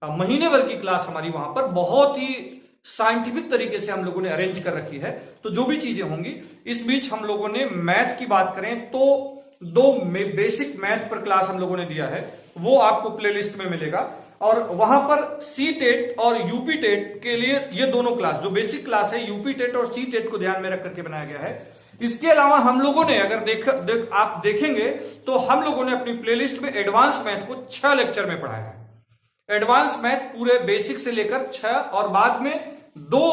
महीने भर की क्लास हमारी वहां पर बहुत ही साइंटिफिक तरीके से हम लोगों ने अरेंज कर रखी है। तो जो भी चीजें होंगी, इस बीच हम लोगों ने मैथ की बात करें तो 2 बेसिक मैथ पर क्लास हम लोगों ने दिया है, वो आपको प्लेलिस्ट में मिलेगा। और वहां पर सी टेट और यूपी टेट के लिए ये दोनों क्लास, जो बेसिक क्लास है यूपी टेट और सी टेट को ध्यान में रख करके बनाया गया है। इसके अलावा हम लोगों ने अगर आप देखेंगे तो हम लोगों ने अपनी प्लेलिस्ट में एडवांस मैथ को 6 लेक्चर में पढ़ाया है। एडवांस मैथ पूरे बेसिक से लेकर 6, और बाद में 2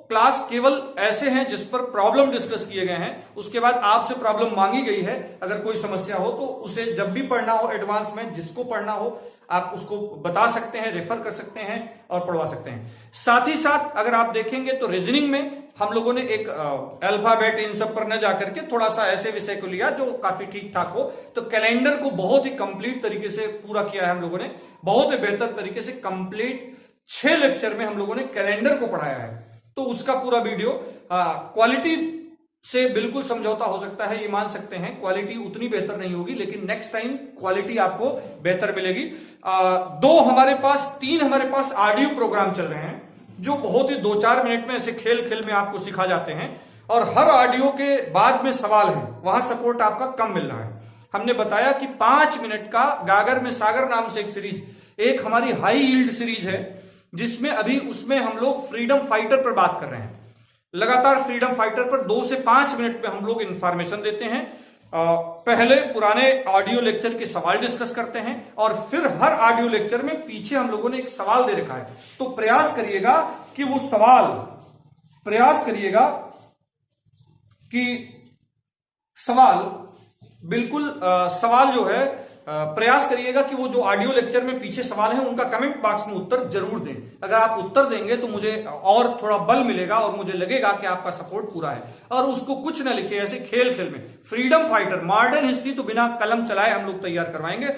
क्लास केवल ऐसे हैं जिस पर प्रॉब्लम डिस्कस किए गए हैं। उसके बाद आपसे प्रॉब्लम मांगी गई है, अगर कोई समस्या हो तो उसे जब भी पढ़ना हो एडवांस मैथ, जिसको पढ़ना हो आप उसको बता सकते हैं, रेफर कर सकते हैं और पढ़वा सकते हैं। साथ ही साथ अगर आप देखेंगे तो रीजनिंग में हम लोगों ने एक अल्फाबेट इन सब पर न जाकर के थोड़ा सा ऐसे विषय को लिया जो काफी ठीक ठाक हो। तो कैलेंडर को बहुत ही कंप्लीट तरीके से पूरा किया है हम लोगों ने, बहुत ही बेहतर तरीके से कंप्लीट 6 लेक्चर में हम लोगों ने कैलेंडर को पढ़ाया है। तो उसका पूरा वीडियो क्वालिटी से बिल्कुल समझौता हो सकता है, ये मान सकते हैं क्वालिटी उतनी बेहतर नहीं होगी, लेकिन नेक्स्ट टाइम क्वालिटी आपको बेहतर मिलेगी। 3 हमारे पास ऑडियो प्रोग्राम चल रहे हैं जो बहुत ही 2-4 मिनट में ऐसे खेल खेल में आपको सिखा जाते हैं, और हर ऑडियो के बाद में सवाल है, वहां सपोर्ट आपका कम मिल रहा है। हमने बताया कि 5 मिनट का गागर में सागर नाम से एक सीरीज, एक हमारी हाई यील्ड सीरीज है, जिसमें अभी उसमें हम लोग फ्रीडम फाइटर पर बात कर रहे हैं। लगातार फ्रीडम फाइटर पर 2 से 5 मिनट में हम लोग इंफॉर्मेशन देते हैं। पहले पुराने ऑडियो लेक्चर के सवाल डिस्कस करते हैं, और फिर हर ऑडियो लेक्चर में पीछे हम लोगों ने एक सवाल दे रखा है। तो प्रयास करिएगा कि वो सवाल बिल्कुल सवाल जो है प्रयास करिएगा कि वो जो ऑडियो लेक्चर में पीछे सवाल है उनका कमेंट बॉक्स में उत्तर जरूर दें। अगर आप उत्तर देंगे तो मुझे और थोड़ा बल मिलेगा और मुझे लगेगा कि आपका सपोर्ट पूरा है। और उसको कुछ ना लिखे ऐसे खेल खेल में, फ्रीडम फाइटर मॉडर्न हिस्ट्री तो बिना कलम चलाए हम लोग तैयार करवाएंगे।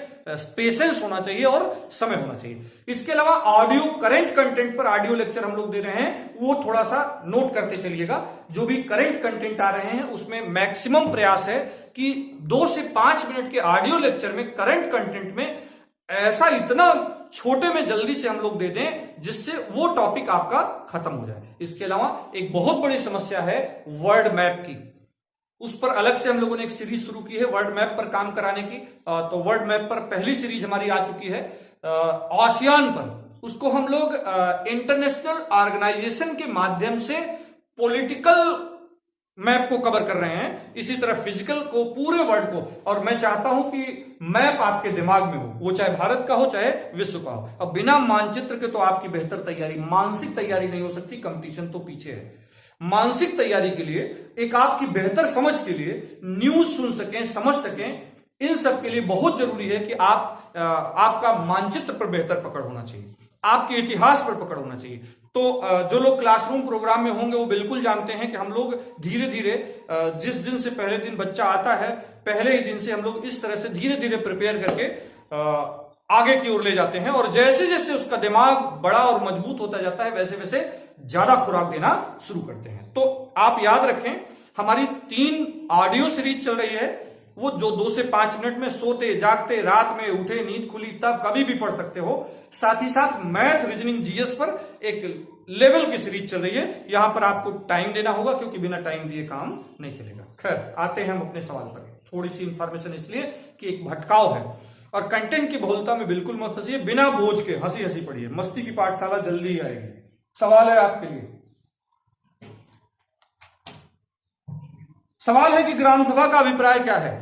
पेशेंस होना चाहिए और समय होना चाहिए। इसके अलावा ऑडियो करंट कंटेंट पर ऑडियो लेक्चर हम लोग दे रहे हैं, वो थोड़ा सा नोट करते चलिएगा। जो भी करंट कंटेंट आ रहे हैं उसमें मैक्सिमम प्रयास है कि 2 से 5 मिनट के ऑडियो लेक्चर में करंट कंटेंट में ऐसा इतना छोटे में जल्दी से हम लोग दे दें जिससे वो टॉपिक आपका खत्म हो जाए। इसके अलावा एक बहुत बड़ी समस्या है वर्ड मैप की, उस पर अलग से हम लोगों ने एक सीरीज शुरू की है वर्ड मैप पर काम कराने की। तो वर्ड मैप पर पहली सीरीज हमारी आ चुकी है आसियान पर। उसको हम लोग इंटरनेशनल ऑर्गेनाइजेशन के माध्यम से पॉलिटिकल मैप को कवर कर रहे हैं, इसी तरह फिजिकल को, पूरे वर्ल्ड को। और मैं चाहता हूं कि मैप आपके दिमाग में हो, वो चाहे भारत का हो चाहे विश्व का हो। अब बिना मानचित्र के तो आपकी बेहतर तैयारी, मानसिक तैयारी नहीं हो सकती, कंपटीशन तो पीछे है। मानसिक तैयारी के लिए, एक आपकी बेहतर समझ के लिए, न्यूज सुन सकें, समझ सकें, इन सब के लिए बहुत जरूरी है कि आपका मानचित्र पर बेहतर पकड़ होना चाहिए, आपके इतिहास पर पकड़ होना चाहिए। तो जो लोग क्लासरूम प्रोग्राम में होंगे वो बिल्कुल जानते हैं कि हम लोग धीरे धीरे, जिस दिन से पहले दिन बच्चा आता है, पहले ही दिन से हम लोग इस तरह से धीरे धीरे प्रिपेयर करके आगे की ओर ले जाते हैं। और जैसे जैसे उसका दिमाग बड़ा और मजबूत होता जाता है, वैसे वैसे ज्यादा खुराक देना शुरू करते हैं। तो आप याद रखें, हमारी 3 ऑडियो सीरीज चल रही है, वो जो 2 से 5 मिनट में सोते जागते, रात में उठे, नींद खुली तब कभी भी पढ़ सकते हो। साथ ही साथ मैथ, रीजनिंग, जीएस पर एक लेवल की सीरीज चल रही है। यहां पर आपको टाइम देना होगा क्योंकि बिना टाइम दिए काम नहीं चलेगा। खैर, आते हैं हम अपने सवाल पर। थोड़ी सी इंफॉर्मेशन इसलिए कि एक भटकाव है, और कंटेंट की बहुलता में बिल्कुल मत फंसिए, बिना बोझ के हंसी हंसी पढ़िए। मस्ती की पाठशाला जल्दी ही आएगी। सवाल है आपके लिए, सवाल है कि ग्राम सभा का अभिप्राय क्या है।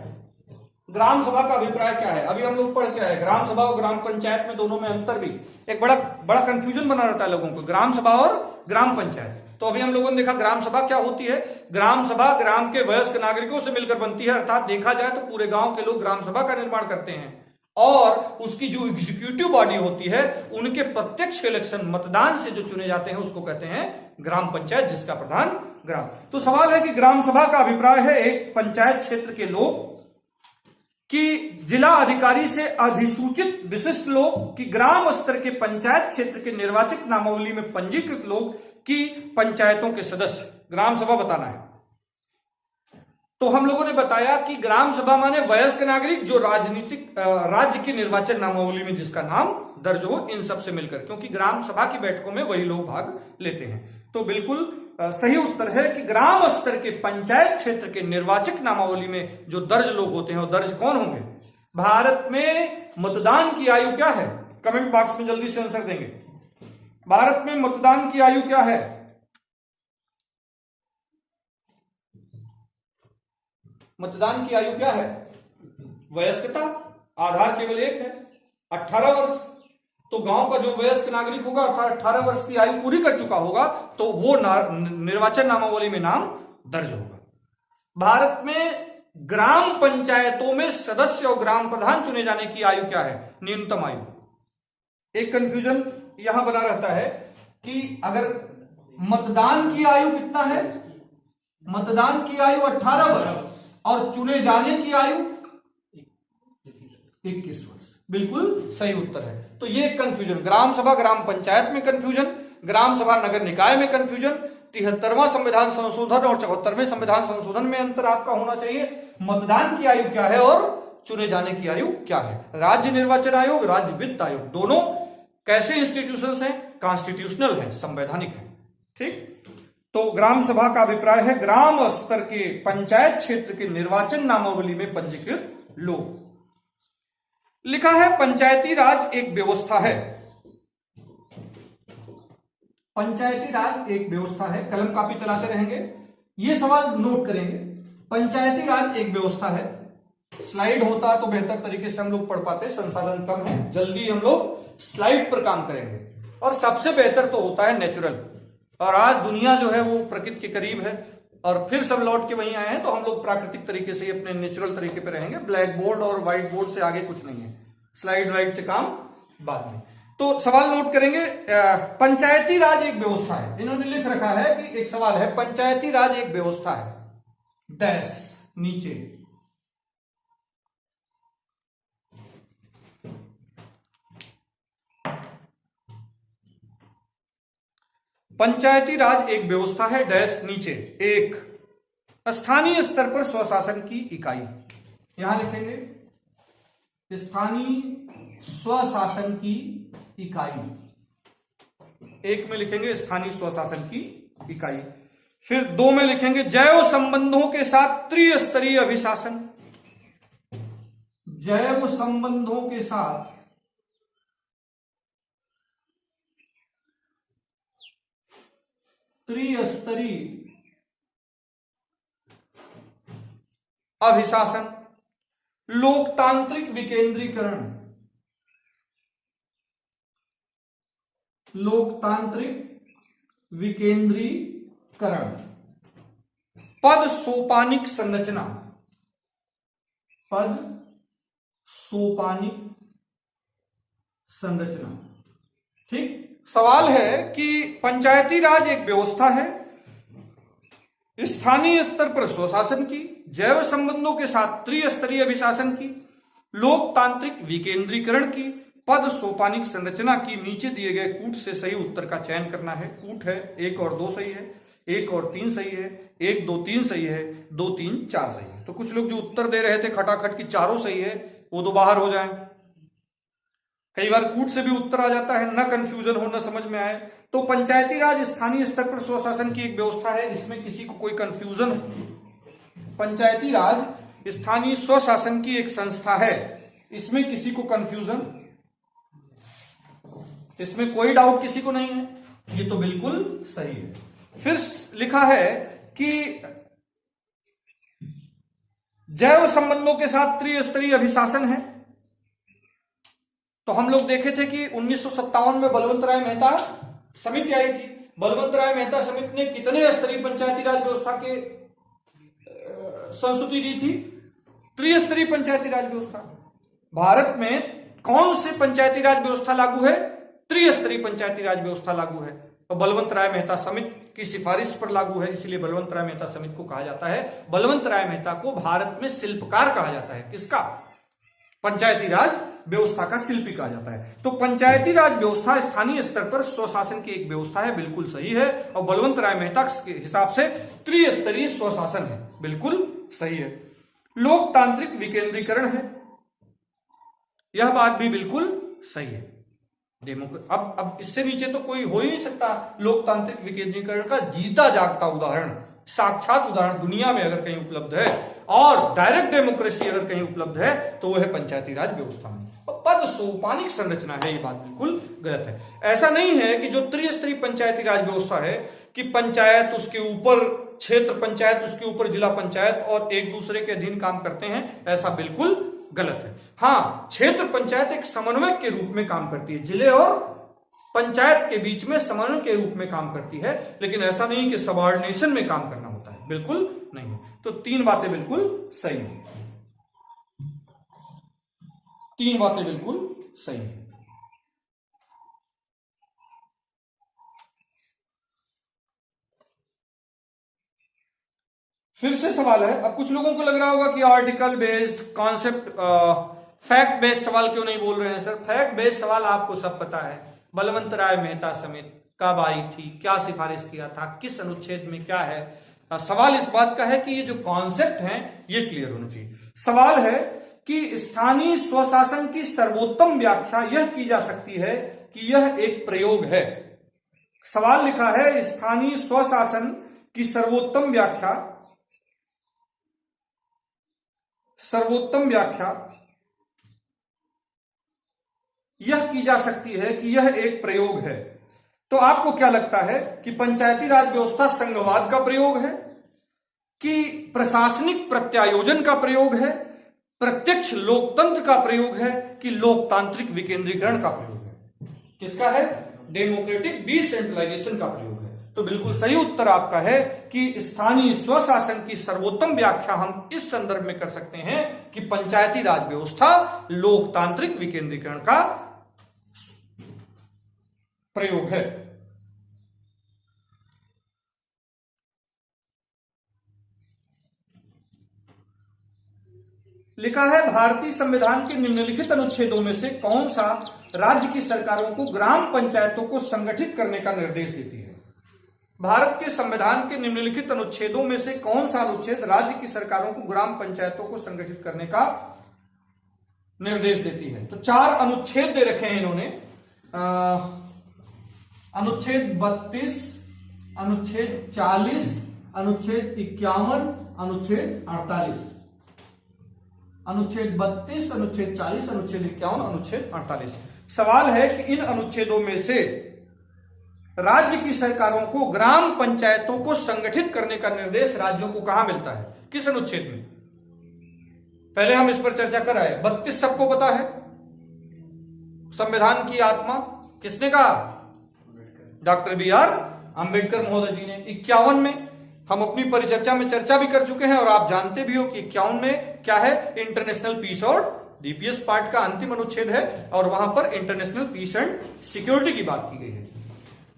ग्राम सभा का अभिप्राय क्या है? अभी हम लोग पढ़ के आए, ग्राम सभा और ग्राम पंचायत में दोनों में अंतर भी एक बड़ा कंफ्यूजन बना रहता है लोगों को, ग्राम सभा और ग्राम पंचायत। तो अभी हम लोगों ने देखा ग्राम सभा क्या होती है। ग्राम सभा ग्राम के वयस्क नागरिकों से मिलकर बनती है, अर्थात देखा जाए तो पूरे गांव के लोग ग्राम सभा का निर्माण करते हैं, और उसकी जो एग्जीक्यूटिव बॉडी होती है, उनके प्रत्यक्ष इलेक्शन, मतदान से जो चुने जाते हैं, उसको कहते हैं ग्राम पंचायत, जिसका प्रधान ग्राम। तो सवाल है कि ग्राम सभा का अभिप्राय है एक पंचायत क्षेत्र के लोग कि जिला अधिकारी से अधिसूचित विशिष्ट लोग कि ग्राम स्तर के पंचायत क्षेत्र के निर्वाचित नामावली में पंजीकृत लोग कि पंचायतों के सदस्य, ग्राम सभा बताना है। तो हम लोगों ने बताया कि ग्राम सभा माने वयस्क नागरिक जो राजनीतिक राज्य की निर्वाचन नामावली में जिसका नाम दर्ज हो, इन सब से मिलकर, क्योंकि ग्राम सभा की बैठकों में वही लोग भाग लेते हैं। तो बिल्कुल सही उत्तर है कि ग्राम स्तर के पंचायत क्षेत्र के निर्वाचक नामावली में जो दर्ज लोग होते हैं वो दर्ज कौन होंगे? भारत में मतदान की आयु क्या है? कमेंट बॉक्स में जल्दी से आंसर देंगे। भारत में मतदान की आयु क्या है? मतदान की आयु क्या है? वयस्कता, आधार केवल एक है, 18 वर्ष। तो गांव का जो वयस्क नागरिक होगा अर्थात 18 वर्ष की आयु पूरी कर चुका होगा तो वो निर्वाचन नामावली में नाम दर्ज होगा। भारत में ग्राम पंचायतों में सदस्य और ग्राम प्रधान चुने जाने की आयु क्या है? न्यूनतम आयु। एक कंफ्यूजन यहां बना रहता है कि अगर मतदान की आयु कितना है? मतदान की आयु 18 वर्ष और चुने जाने की आयु 21 वर्ष। बिल्कुल सही उत्तर है। तो ये कंफ्यूजन, ग्राम सभा ग्राम पंचायत में कंफ्यूजन, ग्राम सभा नगर निकाय में कंफ्यूजन, 73वां संविधान संशोधन और 74वें संविधान संशोधन में अंतर आपका होना चाहिए। मतदान की आयु क्या है और चुने जाने की आयु क्या है? राज्य निर्वाचन आयोग, राज्य वित्त आयोग, दोनों कैसे इंस्टीट्यूशंस हैं? कॉन्स्टिट्यूशनल हैं, संवैधानिक हैं। ठीक। तो ग्राम सभा का अभिप्राय है ग्राम स्तर के पंचायत क्षेत्र के निर्वाचन नामावली में पंजीकृत लोग। लिखा है पंचायती राज एक व्यवस्था है। पंचायती राज एक व्यवस्था है। कलम कापी चलाते रहेंगे, ये सवाल नोट करेंगे। पंचायती राज एक व्यवस्था है। स्लाइड होता तो बेहतर तरीके से हम लोग पढ़ पाते, संसाधन कम है, जल्दी हम लोग स्लाइड पर काम करेंगे। और सबसे बेहतर तो होता है नेचुरल। और आज दुनिया जो है वो प्रकृति के करीब है और फिर सब लौट के वहीं आए हैं, तो हम लोग प्राकृतिक तरीके से अपने नेचुरल तरीके पे रहेंगे। ब्लैक बोर्ड और व्हाइट बोर्ड से आगे कुछ नहीं है, स्लाइड राइट से काम बाद में। तो सवाल नोट करेंगे, पंचायती राज एक व्यवस्था है। इन्होंने लिख रखा है कि एक सवाल है, पंचायती राज एक व्यवस्था है डैश नीचे। पंचायती राज एक व्यवस्था है डैश नीचे। एक, स्थानीय स्तर पर स्वशासन की इकाई। यहां लिखेंगे स्थानीय स्वशासन की इकाई। एक में लिखेंगे स्थानीय स्वशासन की इकाई। फिर दो में लिखेंगे जैव संबंधों के साथ त्रिस्तरीय अभिशासन। जैव संबंधों के साथ त्रिस्तरीय अभिशासन। लोकतांत्रिक विकेंद्रीकरण। लोकतांत्रिक विकेंद्रीकरण। पद सोपानिक संरचना। पद सोपानिक संरचना। ठीक। सवाल है कि पंचायती राज एक व्यवस्था है, स्थानीय स्तर पर स्वशासन की, जैव संबंधों के साथ त्रिस्तरीय अभिशासन की, लोकतांत्रिक विकेंद्रीकरण की, पद सोपानिक संरचना की। नीचे दिए गए कूट से सही उत्तर का चयन करना है। कूट है 1 और 2 सही है, 1 और 3 सही है, 1 2 3 सही है, 2 3 4 सही है। तो कुछ लोग जो उत्तर दे रहे थे खटाखट की चारों सही है, वो तो बाहर हो जाए। कई बार कूट से भी उत्तर आ जाता है, ना कंफ्यूजन हो ना समझ में आए। तो पंचायती राज स्थानीय स्तर पर स्वशासन की एक व्यवस्था है, इसमें किसी को कोई कंफ्यूजन। पंचायती राज स्थानीय स्वशासन की एक संस्था है, इसमें किसी को कंफ्यूजन, इसमें कोई डाउट किसी को नहीं है, ये तो बिल्कुल सही है। फिर लिखा है कि जैव संबंधों के साथ त्रिस्तरीय अभिशासन है। तो हम लोग देखे थे कि 1957 में बलवंत राय मेहता समिति आई थी। बलवंत राय मेहता समिति ने कितने स्तरीय पंचायती राज व्यवस्था के संस्तुति दी थी? त्रिस्तरीय पंचायती राज व्यवस्था। भारत में कौन से पंचायती राज व्यवस्था लागू है? त्रिस्तरीय पंचायती राज व्यवस्था लागू है। तो बलवंत राय मेहता समिति की सिफारिश पर लागू है, इसलिए बलवंत राय मेहता समिति को कहा जाता है। बलवंत राय मेहता को भारत में शिल्पकार कहा जाता है। किसका? पंचायती राज व्यवस्था का शिल्पी कहा जाता है। तो पंचायती राज व्यवस्था स्थानीय स्तर पर स्वशासन की एक व्यवस्था है, बिल्कुल सही है। और बलवंत राय मेहता के हिसाब से त्रिस्तरीय स्वशासन है, बिल्कुल सही है। लोकतांत्रिक विकेंद्रीकरण है, यह बात भी बिल्कुल सही है। अब इससे नीचे तो कोई हो ही नहीं सकता लोकतांत्रिक विकेंद्रीकरण का जीता जागता उदाहरण, साक्षात उदाहरण दुनिया में अगर कहीं उपलब्ध है और डायरेक्ट डेमोक्रेसी अगर कहीं उपलब्ध है तो वह है पंचायती राज व्यवस्था में। पद सोपानिक संरचना है, ये बात बिल्कुल गलत है। ऐसा नहीं है कि जो त्रिस्तरीय पंचायती राज व्यवस्था है कि पंचायत, उसके ऊपर क्षेत्र पंचायत, उसके ऊपर जिला पंचायत और एक दूसरे के अधीन काम करते हैं, ऐसा बिल्कुल गलत है। हाँ, क्षेत्र पंचायत एक समन्वयक के रूप में काम करती है, जिले और पंचायत के बीच में समन्वय के रूप में काम करती है, लेकिन ऐसा नहीं कि सबऑर्डिनेशन में काम करना होता है, बिल्कुल नहीं है। तो तीन बातें बिल्कुल सही है, तीन बातें बिल्कुल सही है। फिर से सवाल है, अब कुछ लोगों को लग रहा होगा कि article based concept, fact based सवाल क्यों नहीं बोल रहे हैं सर? फैक्ट बेस्ड सवाल आपको सब पता है, बलवंत राय मेहता समिति कब आई थी, क्या सिफारिश किया था, किस अनुच्छेद में क्या है। सवाल इस बात का है कि ये जो कॉन्सेप्ट है ये क्लियर होना चाहिए। सवाल है कि स्थानीय स्वशासन की सर्वोत्तम व्याख्या यह की जा सकती है कि यह एक प्रयोग है। सवाल लिखा है स्थानीय स्वशासन की सर्वोत्तम व्याख्या यह की जा सकती है कि यह एक प्रयोग है। तो आपको क्या लगता है कि पंचायती राज व्यवस्था संघवाद का प्रयोग है, कि प्रशासनिक प्रत्यायोजन का प्रयोग है, प्रत्यक्ष लोकतंत्र का प्रयोग है, कि लोकतांत्रिक विकेंद्रीकरण का प्रयोग है? किसका है? डेमोक्रेटिक डिसेंट्रलाइजेशन का प्रयोग है। तो बिल्कुल सही उत्तर आपका है कि स्थानीय स्वशासन की सर्वोत्तम व्याख्या हम इस संदर्भ में कर सकते हैं कि पंचायती राज व्यवस्था लोकतांत्रिक विकेंद्रीकरण का प्रयोग है। लिखा है भारतीय संविधान के निम्नलिखित अनुच्छेदों में से कौन सा राज्य की सरकारों को ग्राम पंचायतों को संगठित करने का निर्देश देती है? भारत के संविधान के निम्नलिखित अनुच्छेदों में से कौन सा अनुच्छेद राज्य की सरकारों को ग्राम पंचायतों को संगठित करने का निर्देश देती है? तो चार अनुच्छेद दे रखे हैं इन्होंने, अनुच्छेद 32, अनुच्छेद 40, अनुच्छेद 51, अनुच्छेद 48। अनुच्छेद 32, अनुच्छेद 40, अनुच्छेद 51, अनुच्छेद 48। सवाल है कि इन अनुच्छेदों में से राज्य की सरकारों को ग्राम पंचायतों को संगठित करने का निर्देश राज्यों को कहां मिलता है, किस अनुच्छेद में? पहले हम इस पर चर्चा कर आए। 32 सबको पता है, संविधान की आत्मा, किसने कहा? Doctor B R. अंबेडकर महोदय जी ने। 51 में हम अपनी परिचर्चा में चर्चा भी कर चुके हैं और आप जानते भी हो कि 51 में क्या है? इंटरनेशनल पीस और डीपीएस पार्ट का अंतिम अनुच्छेद है और वहां पर इंटरनेशनल पीस एंड सिक्योरिटी की बात की गई है।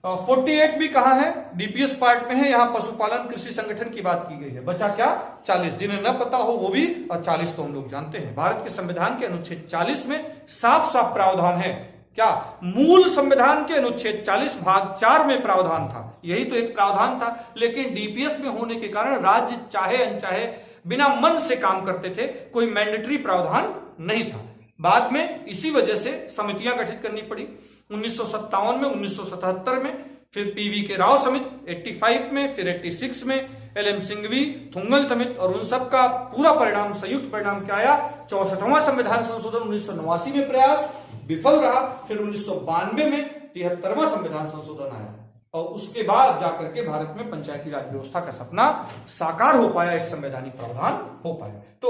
48 भी कहां है? डीपीएस पार्ट में है, यहां पशुपालन कृषि संगठन की बात की गई है। बचा क्या? 40। जिन्हें न पता हो वो भी, और 40 तो हम लोग जानते हैं। भारत के संविधान के अनुच्छेद 40 में साफ साफ प्रावधान है, क्या? मूल संविधान के अनुच्छेद 40 भाग 4 में प्रावधान था, यही तो एक प्रावधान था, लेकिन डीपीएस में होने के कारण राज्य चाहे अनचाहे बिना मन से काम करते थे, कोई मैंडेटरी प्रावधान नहीं था। बाद में इसी वजह से समितियां गठित करनी पड़ी, 1957 में, 1977 में, फिर पीवी के राव समिति 85 में, फिर 86 में एल.एम. सिंघवी, थुंगल समिति, और उन सब का पूरा परिणाम, संयुक्त परिणाम क्या आया? 64वां संविधान संशोधन 1989 में प्रयास विफल रहा, फिर 1992 में 73वां संविधान संशोधन आया और उसके बाद जाकर के भारत में पंचायती राज व्यवस्था का सपना साकार हो पाया, एक संवैधानिक प्रावधान हो पाया। तो